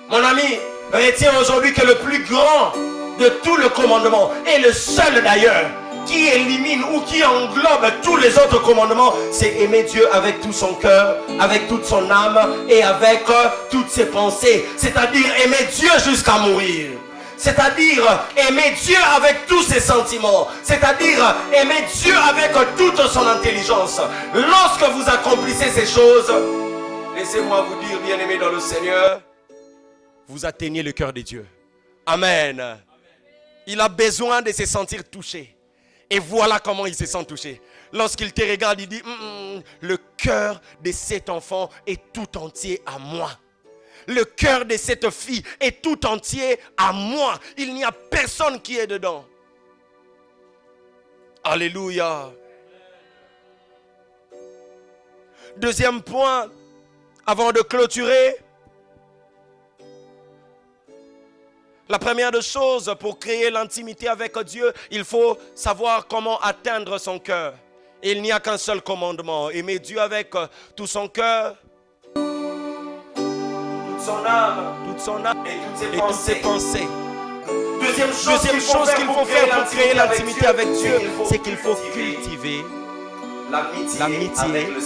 Mon ami, retiens aujourd'hui que le plus grand de tout le commandement, et le seul d'ailleurs, qui élimine ou qui englobe tous les autres commandements, c'est aimer Dieu avec tout son cœur, avec toute son âme et avec toutes ses pensées. C'est-à-dire aimer Dieu jusqu'à mourir. c'est-à-dire aimer Dieu avec tous ses sentiments, c'est-à-dire aimer Dieu avec toute son intelligence. Lorsque vous accomplissez ces choses, laissez-moi vous dire, bien-aimés dans le Seigneur, vous atteignez le cœur de Dieu. Amen. Il a besoin de se sentir touché. Et voilà comment il se sent touché. Lorsqu'il te regarde, il dit, le cœur de cet enfant est tout entier à moi. Le cœur de cette fille est tout entier à moi. Il n'y a personne qui est dedans. Alléluia. Deuxième point, avant de clôturer. La première des choses, pour créer l'intimité avec Dieu, il faut savoir comment atteindre son cœur. Et il n'y a qu'un seul commandement. Aimer Dieu avec tout son cœur, toute son âme et toutes ses pensées. Deuxième chose qu'il faut faire pour créer l'intimité avec Dieu, c'est qu'il faut cultiver l'amitié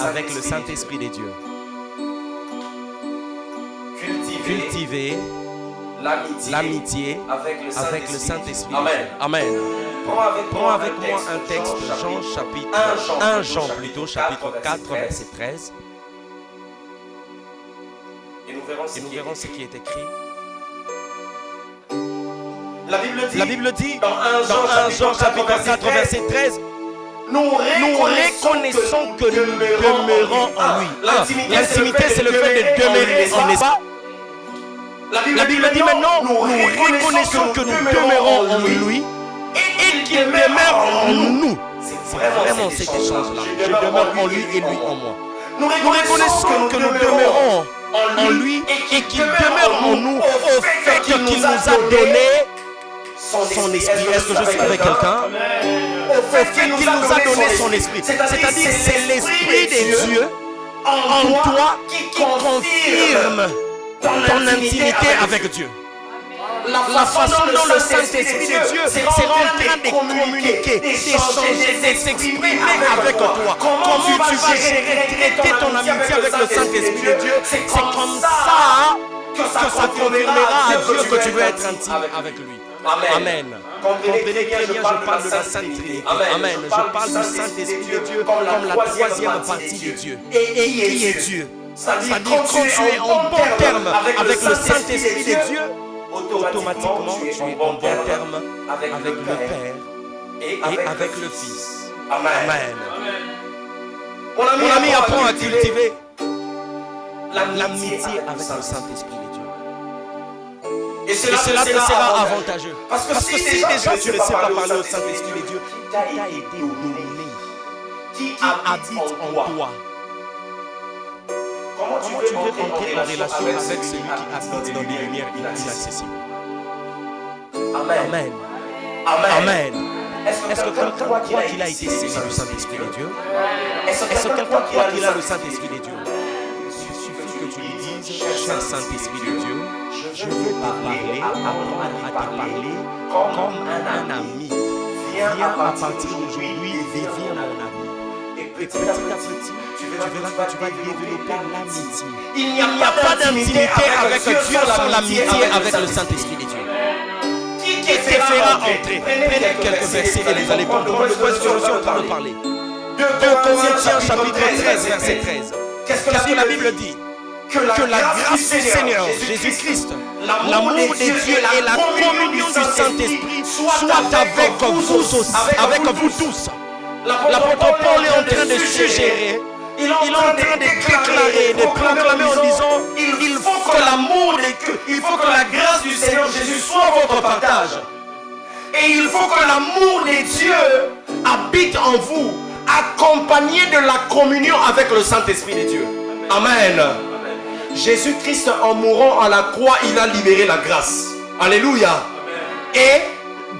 avec le Saint-Esprit de Dieu. Cultiver l'amitié avec le Saint-Esprit. Amen. Amen. Prends avec moi un texte, Jean chapitre 1 Jean plutôt, chapitre 4, verset 13. Et nous verrons ce qui est écrit. La Bible dit, dans 1 Jean chapitre 4, verset 13, nous reconnaissons que nous demeurons en lui. L'intimité, c'est le fait de demeurer en lui. La Bible dit maintenant, nous reconnaissons que nous demeurons en lui et qu'il demeure en nous. C'est vraiment cet échange-là. Je demeure en lui et lui en moi. Nous reconnaissons que nous demeurons en lui et qu'il demeure en nous au fait qu'il nous a donné son esprit. Est-ce que je suis avec quelqu'un? Au fait qu'il nous a donné son esprit. C'est-à-dire c'est l'esprit de Dieu en toi qui confirme ton intimité avec Dieu. La façon dont le Saint-Esprit de Dieu sera en train de communiquer, d'échanger, de s'exprimer avec toi. Comment tu vas traiter ton amitié avec le Saint-Esprit de Dieu? C'est comme ça que ça confirmera à Dieu que tu veux être intime avec lui. Amen. Comprenez très bien, je parle de la Sainte Trinité. Amen. Je parle du Saint-Esprit de Dieu comme la troisième partie de Dieu. Et qui est Dieu? C'est-à-dire quand tu es en bon terme avec le Saint-Esprit de Dieu, automatiquement tu es en bon terme avec le Père et avec le Fils. Amen. Mon ami, apprends à cultiver l'amitié avec le Saint-Esprit de Dieu. Et cela te sera avantageux. Parce que si déjà tu ne sais pas parler au Saint-Esprit de Dieu, qui t'a aidé à donner, qui habite en toi, comment tu veux entrer en relation avec celui qui habite dans des lumières inaccessibles? Amen. Amen. Est-ce que quelqu'un croit qu'il a été saisi du Saint-Esprit de Dieu? Est-ce que quelqu'un croit qu'il a le Saint-Esprit de Dieu? Il suffit que tu lui dises, cher Saint-Esprit de Dieu, je veux te parler, apprendre à te parler comme un ami. Viens à partir d'aujourd'hui, deviens mon ami. Et petit à petit, tu verras que tu vas développer l'amitié. Il n'y a pas d'intimité avec Dieu sans l'amitié avec le Saint-Esprit de Dieu. Qui te fera entrer? Prenez quelques versets et vous allez comprendre de quoi je suis en train de parler. 2 Corinthiens chapitre 13, verset 13. Qu'est-ce que la Bible dit? Que la grâce du Seigneur Jésus-Christ, l'amour de Dieu et la communion du Saint-Esprit soient avec vous tous. L'apôtre Paul est en train de suggérer, il est en train de déclarer, de proclamer en disant, il faut que l'amour de Dieu, il faut que la grâce du Seigneur Jésus soit votre partage. Et il faut que l'amour de Dieu habite en vous, accompagné de la communion avec le Saint-Esprit de Dieu. Amen. Jésus-Christ, en mourant à la croix, il a libéré la grâce. Alléluia. Et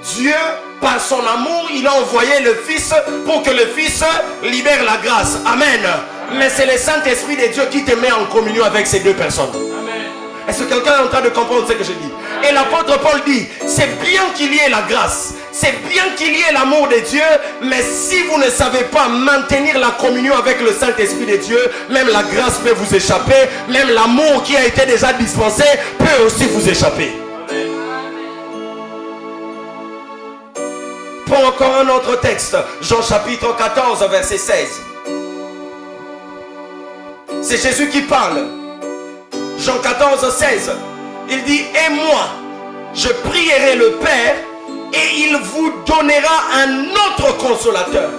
Dieu, par son amour, il a envoyé le Fils pour que le Fils libère la grâce. Amen. Mais c'est le Saint-Esprit de Dieu qui te met en communion avec ces deux personnes. Est-ce que quelqu'un est en train de comprendre ce que je dis? Et l'apôtre Paul dit, c'est bien qu'il y ait la grâce, c'est bien qu'il y ait l'amour de Dieu, mais si vous ne savez pas maintenir la communion avec le Saint-Esprit de Dieu, même la grâce peut vous échapper, même l'amour qui a été déjà dispensé peut aussi vous échapper. Prends encore un autre texte. Jean chapitre 14, verset 16. C'est Jésus qui parle. Jean 14, 16. Il dit, et moi, je prierai le Père et il vous donnera un autre consolateur.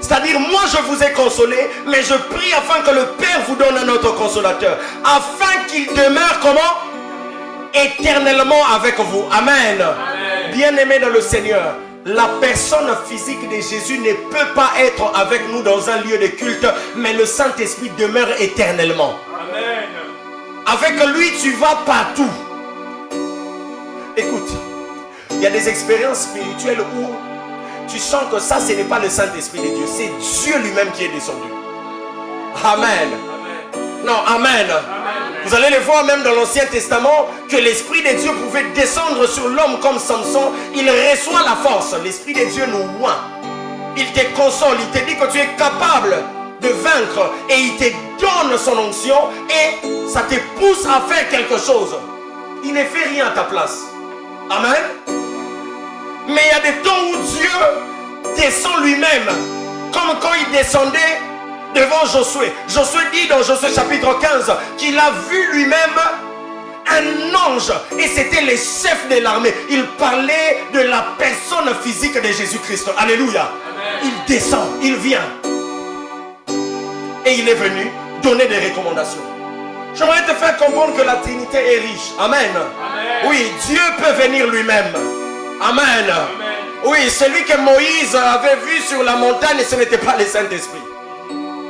C'est-à-dire, moi je vous ai consolé, mais je prie afin que le Père vous donne un autre consolateur. Afin qu'il demeure comment? Éternellement avec vous. Amen. Bien-aimés dans le Seigneur, la personne physique de Jésus ne peut pas être avec nous dans un lieu de culte, mais le Saint-Esprit demeure éternellement. Amen. Avec lui, tu vas partout. Écoute, il y a des expériences spirituelles où tu sens que ça, ce n'est pas le Saint-Esprit de Dieu, c'est Dieu lui-même qui est descendu. Amen. Amen. Non, amen. Amen. Vous allez le voir même dans l'Ancien Testament que l'Esprit de Dieu pouvait descendre sur l'homme comme Samson. Il reçoit la force. L'Esprit de Dieu nous oint. Il te console. Il te dit que tu es capable de vaincre. Et il te donne son onction. Et ça te pousse à faire quelque chose. Il ne fait rien à ta place. Amen. Mais il y a des temps où Dieu descend lui-même. Comme quand il descendait devant Josué. Josué dit dans Josué chapitre 15 qu'il a vu lui-même un ange. Et c'était le chef de l'armée. Il parlait de la personne physique de Jésus-Christ. Alléluia. Amen. Il descend, il vient. Et il est venu donner des recommandations. J'aimerais te faire comprendre que la Trinité est riche. Amen. Amen. Oui, Dieu peut venir lui-même. Amen. Amen. Oui, celui que Moïse avait vu sur la montagne, ce n'était pas le Saint-Esprit.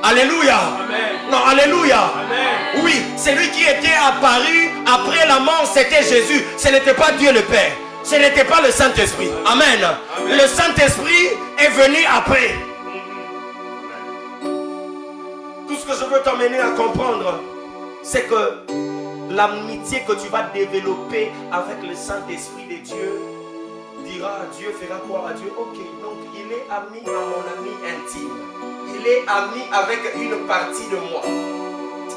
Alléluia. Amen. Non, alléluia. Amen. Oui, celui qui était apparu après la mort, c'était Jésus. Ce n'était pas Dieu le Père. Ce n'était pas le Saint-Esprit. Amen. Amen. Le Saint-Esprit est venu après. Tout ce que je veux t'emmener à comprendre, c'est que l'amitié que tu vas développer avec le Saint-Esprit de Dieu dira à Dieu, fera croire à Dieu. Ok, donc il est ami à mon ami intime. Il est ami avec une partie de moi.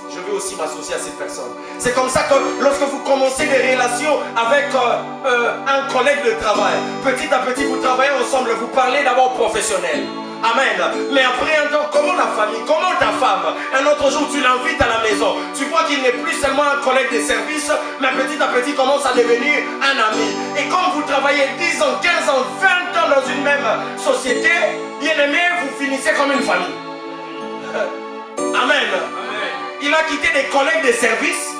Je vais aussi m'associer à cette personne. C'est comme ça que lorsque vous commencez des relations avec un collègue de travail, petit à petit vous travaillez ensemble, vous parlez d'abord professionnel. Amen. Mais après un temps, comment la famille, comment ta femme? Un autre jour, tu l'invites à la maison. Tu vois qu'il n'est plus seulement un collègue de service, mais petit à petit commence à devenir un ami. Et comme vous travaillez 10 ans, 15 ans, 20 ans dans une même société, bien aimé, vous finissez comme une famille. Amen. Amen. Il a quitté des collègues de service,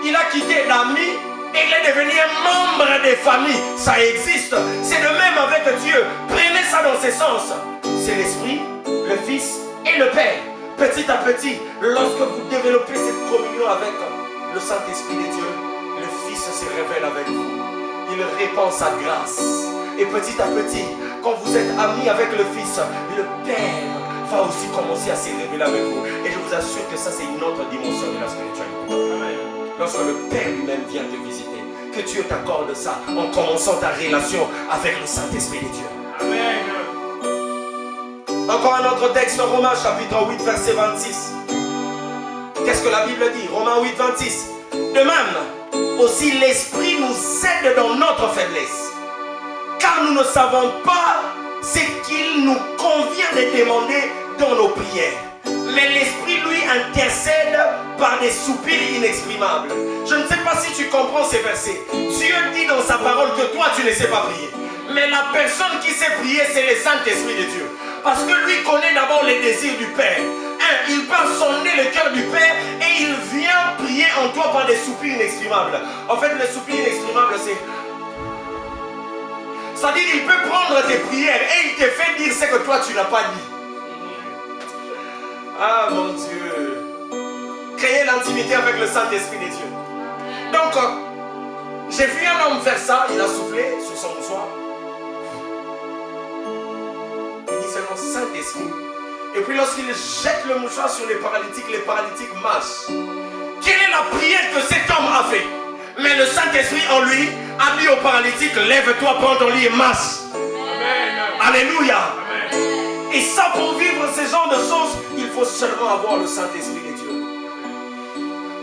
il a quitté d'amis, et il est devenu un membre des familles. Ça existe. C'est le même avec Dieu. Prenez ça dans ce sens. C'est l'Esprit, le Fils et le Père. Petit à petit, lorsque vous développez cette communion avec le Saint-Esprit de Dieu, le Fils se révèle avec vous. Il répand sa grâce. Et petit à petit, quand vous êtes amis avec le Fils, le Père va aussi commencer à se révéler avec vous. Et je vous assure que ça, c'est une autre dimension de la spiritualité. Amen. Lorsque le Père lui-même vient te visiter, que Dieu t'accorde ça en commençant ta relation avec le Saint-Esprit de Dieu. Amen. Encore un autre texte, Romains chapitre 8, verset 26. Qu'est-ce que la Bible dit? Romains 8, 26. De même, aussi l'Esprit nous aide dans notre faiblesse. Car nous ne savons pas ce qu'il nous convient de demander dans nos prières. Mais l'Esprit, lui, intercède par des soupirs inexprimables. Je ne sais pas si tu comprends ces versets. Dieu dit dans sa parole que toi, tu ne sais pas prier. Mais la personne qui sait prier, c'est le Saint-Esprit de Dieu. Parce que lui connaît d'abord les désirs du Père. Il part sonder le cœur du Père et il vient prier en toi par des soupirs inexprimables. En fait, le soupir inexprimable, c'est-à-dire, il peut prendre tes prières et il te fait dire ce que toi, tu n'as pas dit. Ah, mon Dieu. Créer l'intimité avec le Saint-Esprit de Dieu. Donc, j'ai vu un homme faire ça. Il a soufflé sur son mouchoir. Il dit seulement Saint-Esprit. Et puis lorsqu'il jette le mouchoir sur les paralytiques marchent. Quelle est la prière que cet homme a fait? Mais le Saint-Esprit en lui a dit au paralytique, lève-toi, prends ton lit et marche. Amen. Alléluia. Amen. Et ça, pour vivre ce genre de choses, il faut seulement avoir le Saint-Esprit de Dieu.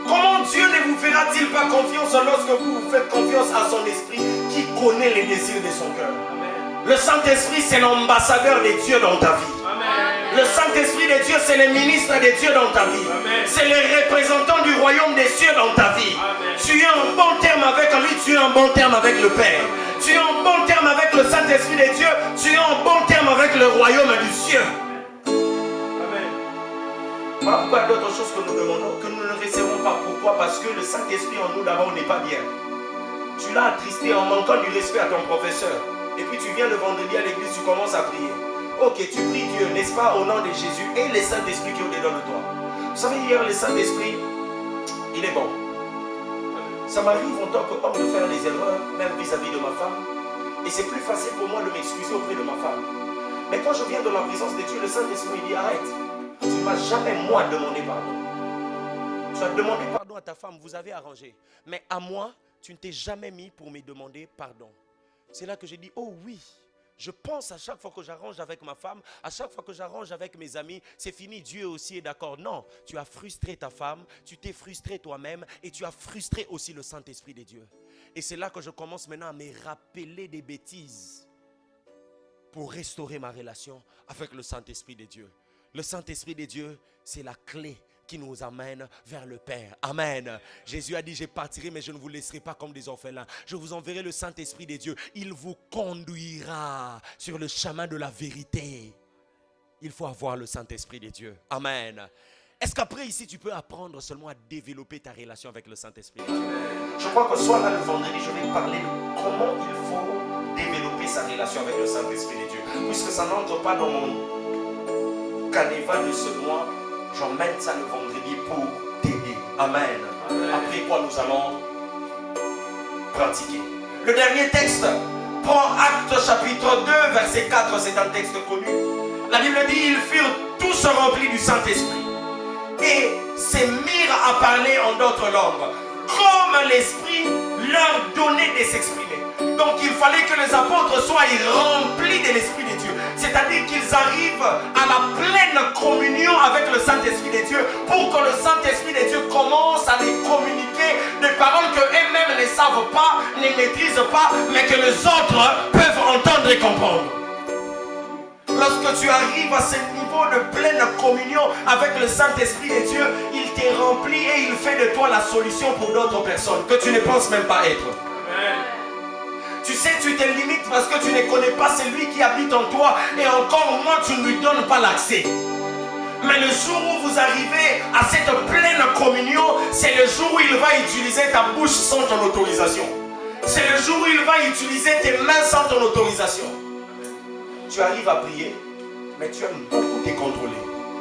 Comment Dieu ne vous fera-t-il pas confiance lorsque vous faites confiance à son esprit qui connaît les désirs de son cœur? Le Saint-Esprit, c'est l'ambassadeur des dieux dans ta vie. Amen. Le Saint-Esprit des dieux, c'est le ministre des dieux dans ta vie. C'est le représentant du royaume des cieux dans ta vie. Amen. Tu es en bon terme avec lui, tu es en bon terme avec le Père. Amen. Tu es en bon terme avec le Saint-Esprit des dieux, tu es en bon terme avec le royaume du ciel. Amen. Voilà pourquoi il y a d'autres choses que nous demandons, que nous ne recevons pas. Pourquoi? Parce que le Saint-Esprit en nous d'abord n'est pas bien. Tu l'as attristé en manquant du respect à ton professeur. Et puis tu viens le vendredi à l'église, tu commences à prier. Ok, tu pries Dieu, n'est-ce pas, au nom de Jésus et le Saint-Esprit qui est au-dedans de toi. Vous savez, hier, le Saint-Esprit, il est bon. Ça m'arrive en tant qu'homme de faire des erreurs, même vis-à-vis de ma femme. Et c'est plus facile pour moi de m'excuser auprès de ma femme. Mais quand je viens dans la présence de Dieu, le Saint-Esprit dit, arrête. Tu ne m'as jamais, moi, demandé pardon. Tu as demandé pardon à ta femme, vous avez arrangé. Mais à moi, tu ne t'es jamais mis pour me demander pardon. C'est là que j'ai dit, oh oui, je pense à chaque fois que j'arrange avec ma femme, à chaque fois que j'arrange avec mes amis, c'est fini, Dieu aussi est d'accord. Non, tu as frustré ta femme, tu t'es frustré toi-même et tu as frustré aussi le Saint-Esprit de Dieu. Et c'est là que je commence maintenant à me rappeler des bêtises pour restaurer ma relation avec le Saint-Esprit de Dieu. Le Saint-Esprit de Dieu, c'est la clé qui nous amène vers le Père. Amen. Jésus a dit, je partirai, mais je ne vous laisserai pas comme des orphelins. Je vous enverrai le Saint-Esprit de Dieu. Il vous conduira sur le chemin de la vérité. Il faut avoir le Saint-Esprit de Dieu. Amen. Est-ce qu'après ici, tu peux apprendre seulement à développer ta relation avec le Saint-Esprit de Dieu? Je crois que soit là le vendredi, je vais parler de comment il faut développer sa relation avec le Saint-Esprit de Dieu. Puisque ça n'entre pas dans mon canevas de ce mois, j'emmène ça le vendredi pour t'aider. Amen. Amen. Après quoi nous allons pratiquer. Le dernier texte prend Actes chapitre 2 verset 4. C'est un texte connu. La Bible dit, ils furent tous remplis du Saint-Esprit et se mirent à parler en d'autres langues, comme l'Esprit leur donnait de s'exprimer. Donc il fallait que les apôtres soient remplis de l'Esprit de Dieu. C'est-à-dire qu'ils arrivent à la pleine communion avec le Saint-Esprit de Dieu pour que le Saint-Esprit de Dieu commence à les communiquer des paroles qu'eux-mêmes ne savent pas, ne maîtrisent pas, mais que les autres peuvent entendre et comprendre. Lorsque tu arrives à ce niveau de pleine communion avec le Saint-Esprit de Dieu, il te remplit et il fait de toi la solution pour d'autres personnes que tu ne penses même pas être. Amen. Tu sais, tu te limites parce que tu ne connais pas celui qui habite en toi et encore moins tu ne lui donnes pas l'accès. Mais le jour où vous arrivez à cette pleine communion, c'est le jour où il va utiliser ta bouche sans ton autorisation. C'est le jour où il va utiliser tes mains sans ton autorisation. Tu arrives à prier, mais tu aimes beaucoup te contrôler.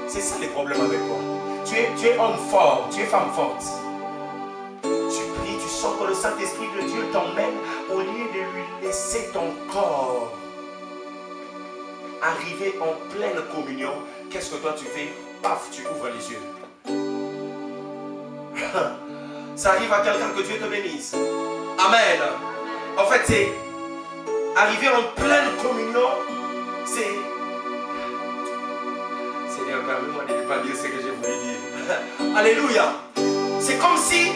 C'est ça le problème avec toi. Tu es homme fort, tu es femme forte. Tu pries, tu sens que le Saint-Esprit de Dieu t'emmène au lieu de lui laisser ton corps arriver en pleine communion. Qu'est-ce que toi tu fais? Paf, tu ouvres les yeux. Ça arrive à quelqu'un, que Dieu te bénisse. Amen. En fait, c'est arriver en pleine communion. C'est... Seigneur, permets-moi de ne pas dire ce que j'ai voulu dire. Alléluia. C'est comme si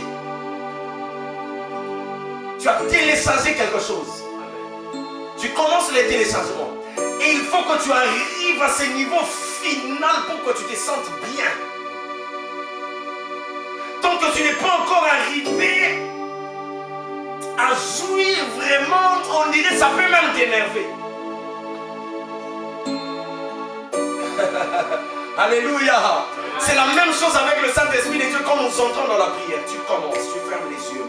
tu as téléchargé quelque chose. Tu commences le téléchargement. Et il faut que tu arrives à ce niveau final pour que tu te sentes bien. Tant que tu n'es pas encore arrivé à jouir vraiment, on dirait que ça peut même t'énerver. Alléluia. C'est la même chose avec le Saint-Esprit de Dieu quand nous entrons dans la prière. Tu commences, tu fermes les yeux.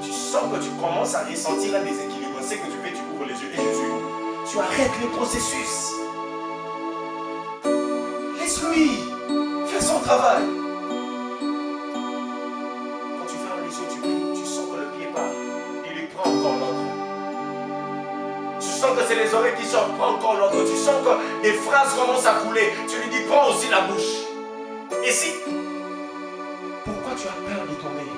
Tu sens que tu commences à ressentir un déséquilibre. C'est que tu fais, tu ouvres les yeux et Jésus. Tu arrêtes le processus. Laisse-lui faire son travail. Quand tu fermes les yeux, tu pries, tu sens que le pied part. Il lui prend encore l'autre. Tu sens que c'est les oreilles qui sortent, prends encore l'autre. Tu sens que des phrases commencent à couler. Tu lui dis, prends aussi la bouche. Et si... Pourquoi tu as peur de tomber?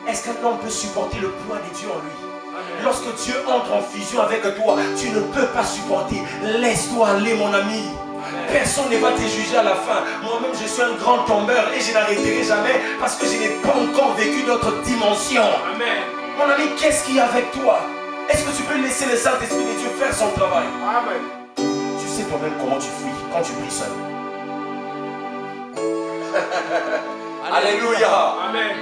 Est-ce qu'un homme peut supporter le poids de Dieu en lui? Amen. Lorsque Dieu entre en fusion avec toi, tu ne peux pas supporter. Laisse-toi aller, mon ami. Amen. Personne ne va te juger à la fin. Moi-même, je suis un grand tombeur et je n'arrêterai jamais parce que je n'ai pas encore vécu d'autres dimensions. Amen. Mon ami, qu'est-ce qu'il y a avec toi? Est-ce que tu peux laisser le Saint-Esprit de Dieu faire son travail? Amen. Tu sais toi-même comment tu fuis quand tu pries seul. Alléluia. Amen.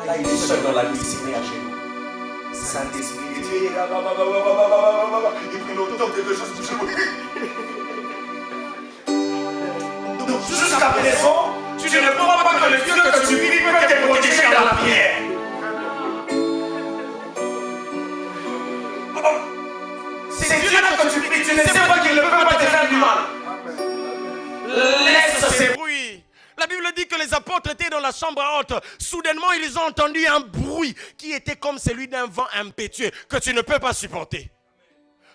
Là, il est seul dans la nuit, il s'est mis à genoux. Saint-Esprit de Dieu, il est là, il prie longtemps quelque chose pour jouer. Donc, jusqu'à présent, tu ne crois pas que le Dieu que tu pries peut te protéger dans la prière. C'est Dieu-là que tu pries, tu ne sais pas qu'il ne peut pas te faire du mal. Laisse ces bruits. La Bible dit que les apôtres étaient dans la chambre haute. Soudainement, ils ont entendu un bruit qui était comme celui d'un vent impétueux que tu ne peux pas supporter.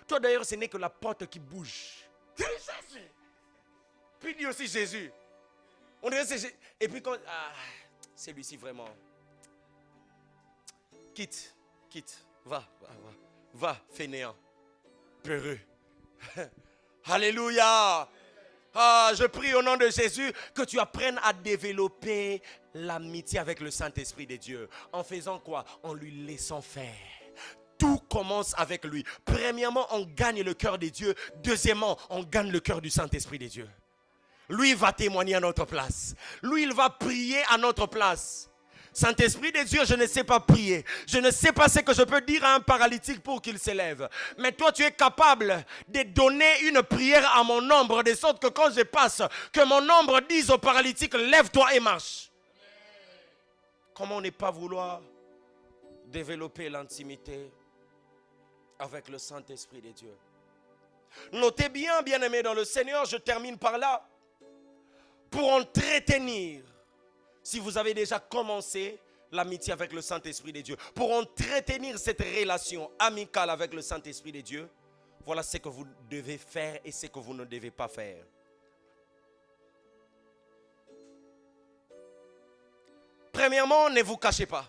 Toi d'ailleurs, ce n'est que la porte qui bouge. C'est Jésus. Puis dit aussi Jésus. On dirait c'est Jésus. Et puis quand... Ah, c'est lui-ci vraiment. Quitte. Va, fainéant. Peureux. Alléluia. Ah, je prie au nom de Jésus que tu apprennes à développer l'amitié avec le Saint-Esprit de Dieu. En faisant quoi? En lui laissant faire. Tout commence avec lui. Premièrement, on gagne le cœur de Dieu. Deuxièmement, on gagne le cœur du Saint-Esprit de Dieu. Lui va témoigner à notre place. Lui, il va prier à notre place. Saint-Esprit de Dieu, je ne sais pas prier. Je ne sais pas ce que je peux dire à un paralytique pour qu'il s'élève. Mais toi, tu es capable de donner une prière à mon ombre, de sorte que quand je passe, que mon ombre dise au paralytique, lève-toi et marche. Comment ne pas vouloir développer l'intimité avec le Saint-Esprit de Dieu? Notez bien, bien-aimés dans le Seigneur, je termine par là. Pour entretenir, si vous avez déjà commencé l'amitié avec le Saint-Esprit de Dieu, pour entretenir cette relation amicale avec le Saint-Esprit de Dieu, voilà ce que vous devez faire et ce que vous ne devez pas faire. Premièrement, ne vous cachez pas.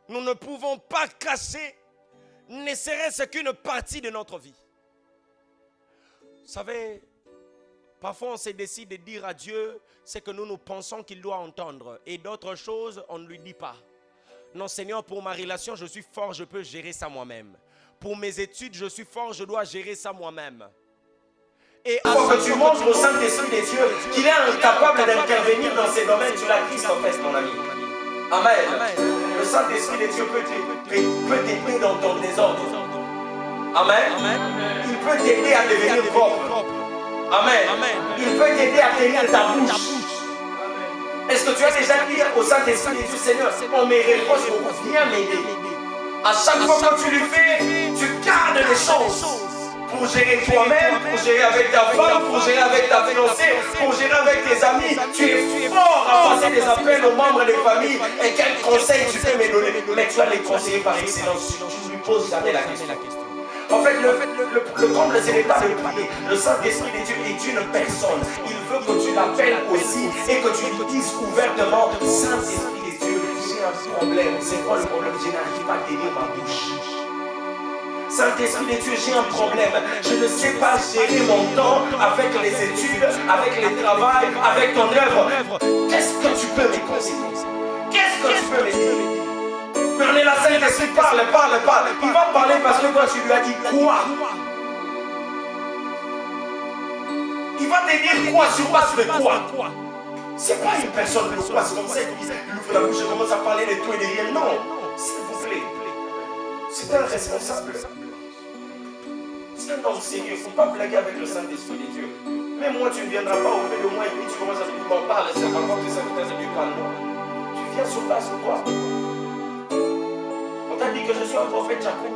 Nous ne pouvons pas cacher ne serait-ce qu'une partie de notre vie. Vous savez, parfois on se décide de dire à Dieu ce que nous pensons qu'il doit entendre. Et d'autres choses, on ne lui dit pas. Non Seigneur, pour ma relation, je suis fort, je peux gérer ça moi-même. Pour mes études, je suis fort, je dois gérer ça moi-même. Et quand tu montres au Saint-Esprit de Dieu qu'il est incapable d'intervenir dans ces domaines, tu l'as Christ en fait, mon ami. Amen. Le Saint-Esprit de Dieu peut t'aider dans ton désordre. Amen. Il peut t'aider à devenir propre. Amen. Il peut t'aider à tenir ta bouche. Est-ce que tu as déjà dit au Saint-Esprit du Seigneur, on me reproche beaucoup, viens m'aider. À chaque fois que tu lui fais, tu gardes les choses. Pour gérer toi-même, pour gérer avec ta femme, pour gérer avec ta fiancée, pour gérer avec tes amis. Tu es fort à passer des appels aux membres des familles. Et quels conseils tu peux me donner? Mais tu as les conseillers par excellence. Tu ne lui poses jamais la question. En fait, le comble, ce n'est pas de prier. Le Saint-Esprit de Dieu est une personne. Il veut que tu l'appelles aussi et que tu lui dises ouvertement, Saint-Esprit de Dieu, j'ai un problème. C'est quoi le problème? Je n'arrive pas à tenir ma bouche. Saint-Esprit de Dieu, j'ai un problème. Je ne sais pas gérer mon temps avec les études, avec le travail, avec ton œuvre. Qu'est-ce que tu peux me conseiller? Qu'est-ce que tu peux me dire? Mais la Saint-Esprit parle. Il va parler parce que toi tu lui as dit quoi? Il va te dire quoi sur base de quoi? C'est pas une personne de quoi, c'est comme ça qu'il ouvre la bouche et commence à parler de tout et de rien. Non, s'il vous plaît. C'est un responsable. C'est un homme sérieux. Il ne faut pas blaguer avec le Saint-Esprit de Dieu. Même moi, tu ne viendras pas auprès de moi et puis tu commences à me dire, m'en parle, c'est pas grave que ça vous du calme. Tu viens sur place ou quoi? On t'a dit que je suis un prophète Jacob.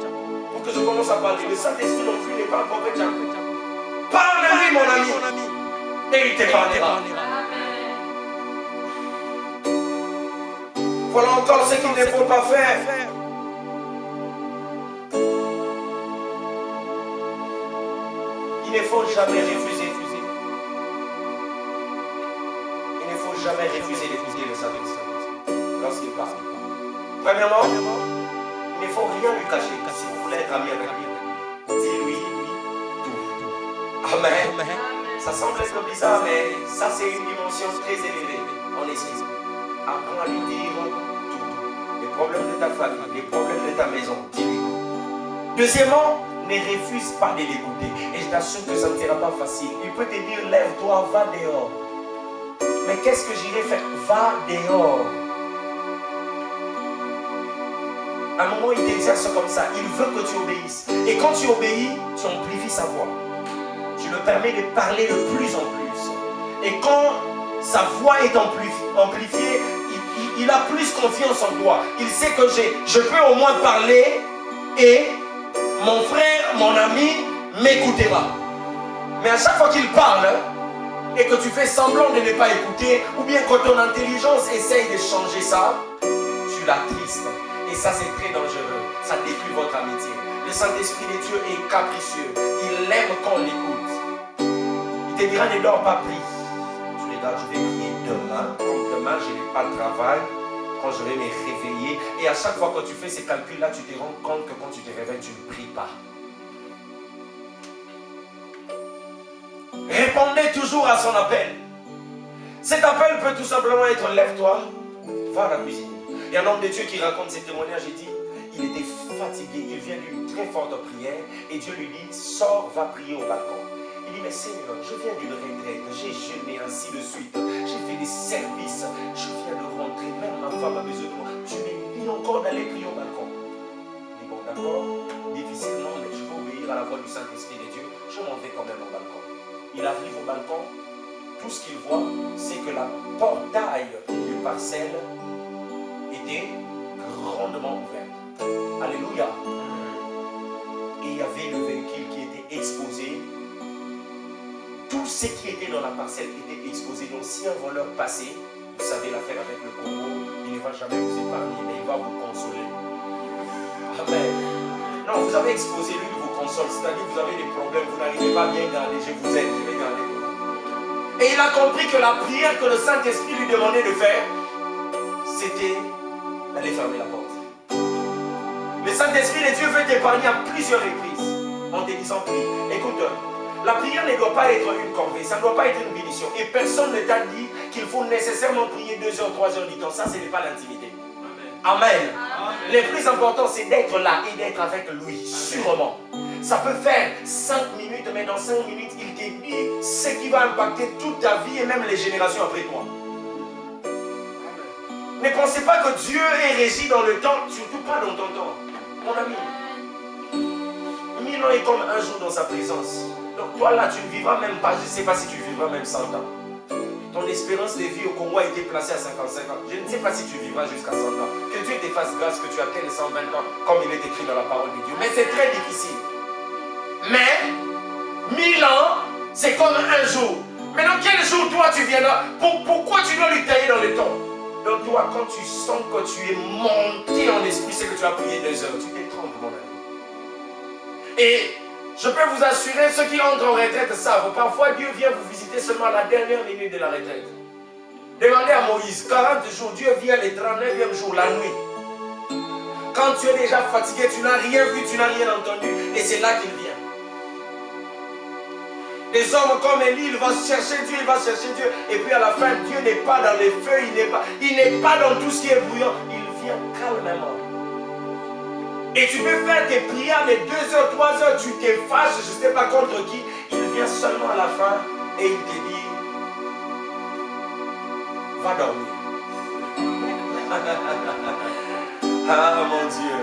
Pour que je commence à parler. Le Saint-Esprit non plus n'est pas un prophète Jacob. Parle-lui, mon ami. Et il te parlera. Voilà encore ce qu'il ne faut pas faire. Il ne faut jamais refuser. Il ne faut jamais refuser d'écouter le Saint-Esprit lorsqu'il parle. Premièrement, il ne faut rien lui cacher. Si vous voulez être ami avec lui, dis-lui tout. Amen. Ça semble être bizarre, mais ça c'est une dimension très élevée en esprit. Apprends à lui dire tout. Les problèmes de ta famille, les problèmes de ta maison, dis-lui. Deuxièmement, ne refuse pas de l'écouter. Et je t'assure que ça ne sera pas facile. Il peut te dire, lève-toi, va dehors. Mais qu'est-ce que j'irai faire? Va dehors. À un moment, il t'exerce comme ça. Il veut que tu obéisses. Et quand tu obéis, tu amplifies sa voix. Tu le permets de parler de plus en plus. Et quand sa voix est amplifiée, il a plus confiance en toi. Il sait que je peux au moins parler et mon frère, mon ami m'écoutera. Mais à chaque fois qu'il parle et que tu fais semblant de ne pas écouter, ou bien que ton intelligence essaye de changer ça, tu l'attristes. Et ça, c'est très dangereux. Ça détruit votre amitié. Le Saint-Esprit de Dieu est capricieux. Il aime qu'on l'écoute. Il te dira, ne dors pas, prie. Tu regardes, je vais prier demain. Comme demain, je n'ai pas de travail. Quand je vais me réveiller. Et à chaque fois que tu fais ces calculs-là, tu te rends compte que quand tu te réveilles, tu ne pries pas. Répondez toujours à son appel. Cet appel peut tout simplement être, lève-toi, va à la cuisine. Il y a un homme de Dieu qui raconte ses témoignages et dit, il était fatigué, il vient d'une très forte prière et Dieu lui dit, sors, va prier au balcon. Il dit, mais Seigneur, je viens d'une retraite, j'ai jeûné ainsi de suite, j'ai fait des services, je viens de rentrer, même ma femme a besoin de moi. Tu me dis encore d'aller prier au balcon. Il dit, bon d'accord, difficilement, mais je vais obéir à la voix du Saint-Esprit de Dieu, je m'en vais quand même au balcon. Il arrive au balcon, tout ce qu'il voit, c'est que la portail du parcelle était grandement ouverte. Alléluia. Et il y avait le véhicule qui était exposé. Tout ce qui était dans la parcelle était exposé. Donc si un voleur passait, vous savez l'affaire avec le Congo, il ne va jamais vous épargner, mais il va vous consoler. Amen. Non, vous avez exposé, lui vous console. C'est-à-dire que vous avez des problèmes, vous n'arrivez pas bien garder, je vous aide, je vais garder pour vous. Et il a compris que la prière que le Saint-Esprit lui demandait de faire, c'était d'aller fermer la porte. Le Saint-Esprit de Dieu veut t'épargner à plusieurs reprises en te disant prie. Écoute, la prière ne doit pas être une corvée, ça ne doit pas être une bénédiction. Et personne ne t'a dit qu'il faut nécessairement prier 2 heures, 3 heures du temps. Ça, ce n'est pas l'intimité. Amen. Amen. Le plus important, c'est d'être là et d'être avec lui, sûrement. Ça peut faire 5 minutes, mais dans 5 minutes, il te dit ce qui va impacter toute ta vie et même les générations après toi. Ne pensez pas que Dieu est régi dans le temps, surtout pas dans ton temps. Mon ami, 1000 ans est comme un jour dans sa présence. Donc toi là, tu ne vivras même pas, je ne sais pas si tu vivras même 100 ans. Ton espérance de vie au Congo a été placée à 55 ans. Je ne sais pas si tu vivras jusqu'à 100 ans. Que Dieu te fasse grâce que tu atteignes 120 ans, comme il est écrit dans la parole de Dieu. Mais c'est très difficile. Mais 1000 ans, c'est comme un jour. Maintenant, quel jour toi tu viens là? Pourquoi tu dois lui tailler dans le temps? Donc toi, quand tu sens que tu es monté en esprit, c'est que tu as prié 2 heures. Tu te trompes, mon ami. Et je peux vous assurer, ceux qui entrent en retraite savent, parfois Dieu vient vous visiter seulement à la dernière minute de la retraite. Demandez à Moïse, 40 jours, Dieu vient le 39e jour, la nuit. Quand tu es déjà fatigué, tu n'as rien vu, tu n'as rien entendu, et c'est là qu'il vient. Des hommes comme Élie, il va chercher Dieu, il va chercher Dieu. Et puis à la fin, Dieu n'est pas dans les feux, il n'est pas dans tout ce qui est bruyant. Il vient calmement. Et tu peux faire tes prières de 2 heures, 3 heures, tu te fâches, je ne sais pas contre qui. Il vient seulement à la fin et il te dit, va dormir. Ah mon Dieu.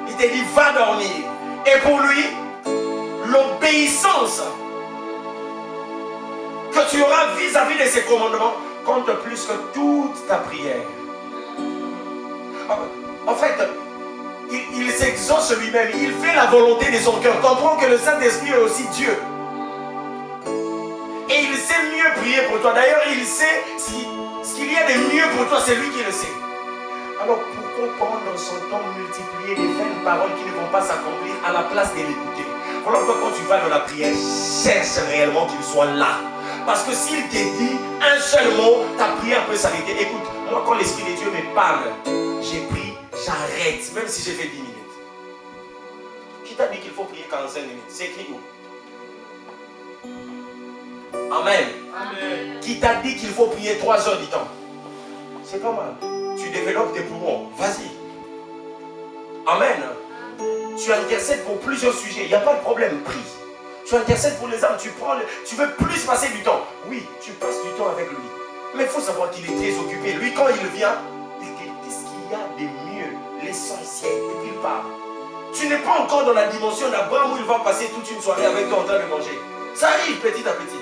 Il te dit, va dormir. Et pour lui, l'obéissance que tu auras vis-à-vis de ses commandements compte plus que toute ta prière. En fait, il s'exauce lui-même, il fait la volonté de son cœur. Comprends que le Saint-Esprit est aussi Dieu. Et il sait mieux prier pour toi. D'ailleurs, il sait ce qu'il y a de mieux pour toi, c'est lui qui le sait. Alors pourquoi pendant son temps multiplier les vaines paroles qui ne vont pas s'accomplir à la place de l'écouter? Voilà pourquoi quand tu vas dans la prière, cherche réellement qu'il soit là. Parce que s'il te dit un seul mot, ta prière peut s'arrêter. Écoute, moi quand l'Esprit de Dieu me parle, j'ai pris, j'arrête, même si j'ai fait 10 minutes. Qui t'a dit qu'il faut prier 45 minutes? C'est écrit où? Amen. Amen. Qui t'a dit qu'il faut prier 3 heures du temps? C'est pas mal. Tu développes tes poumons. Vas-y. Amen. Tu intercèdes pour plusieurs sujets. Il n'y a pas de problème. Prie. Tu intercèdes pour les âmes. Tu veux plus passer du temps. Oui, tu passes du temps avec lui. Mais il faut savoir qu'il est très occupé. Lui, quand il vient, il dit qu'est-ce qu'il y a de mieux, l'essentiel, et puis il part. Tu n'es pas encore dans la dimension d'Abraham où il va passer toute une soirée avec toi en train de manger. Ça arrive petit à petit.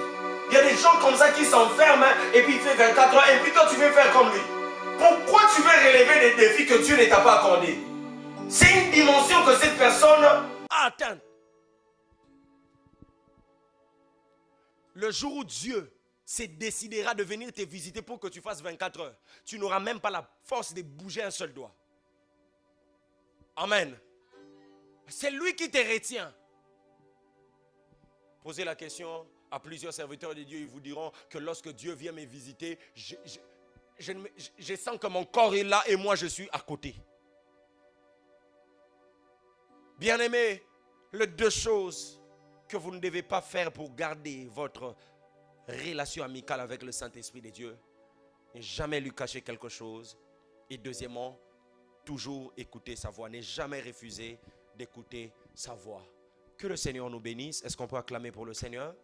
Il y a des gens comme ça qui s'enferment et puis il fait 24 heures et puis toi tu veux faire comme lui. Pourquoi tu veux relever des défis que Dieu ne t'a pas accordés? C'est une dimension que cette personne a atteinte. Le jour où Dieu se décidera de venir te visiter pour que tu fasses 24 heures, tu n'auras même pas la force de bouger un seul doigt. Amen. C'est lui qui te retient. Posez la question à plusieurs serviteurs de Dieu, ils vous diront que lorsque Dieu vient me visiter, je sens que mon corps est là et moi je suis à côté. Bien-aimés, les deux choses que vous ne devez pas faire pour garder votre relation amicale avec le Saint-Esprit de Dieu, ne jamais lui cacher quelque chose. Et deuxièmement, toujours écouter sa voix. Ne jamais refuser d'écouter sa voix. Que le Seigneur nous bénisse. Est-ce qu'on peut acclamer pour le Seigneur?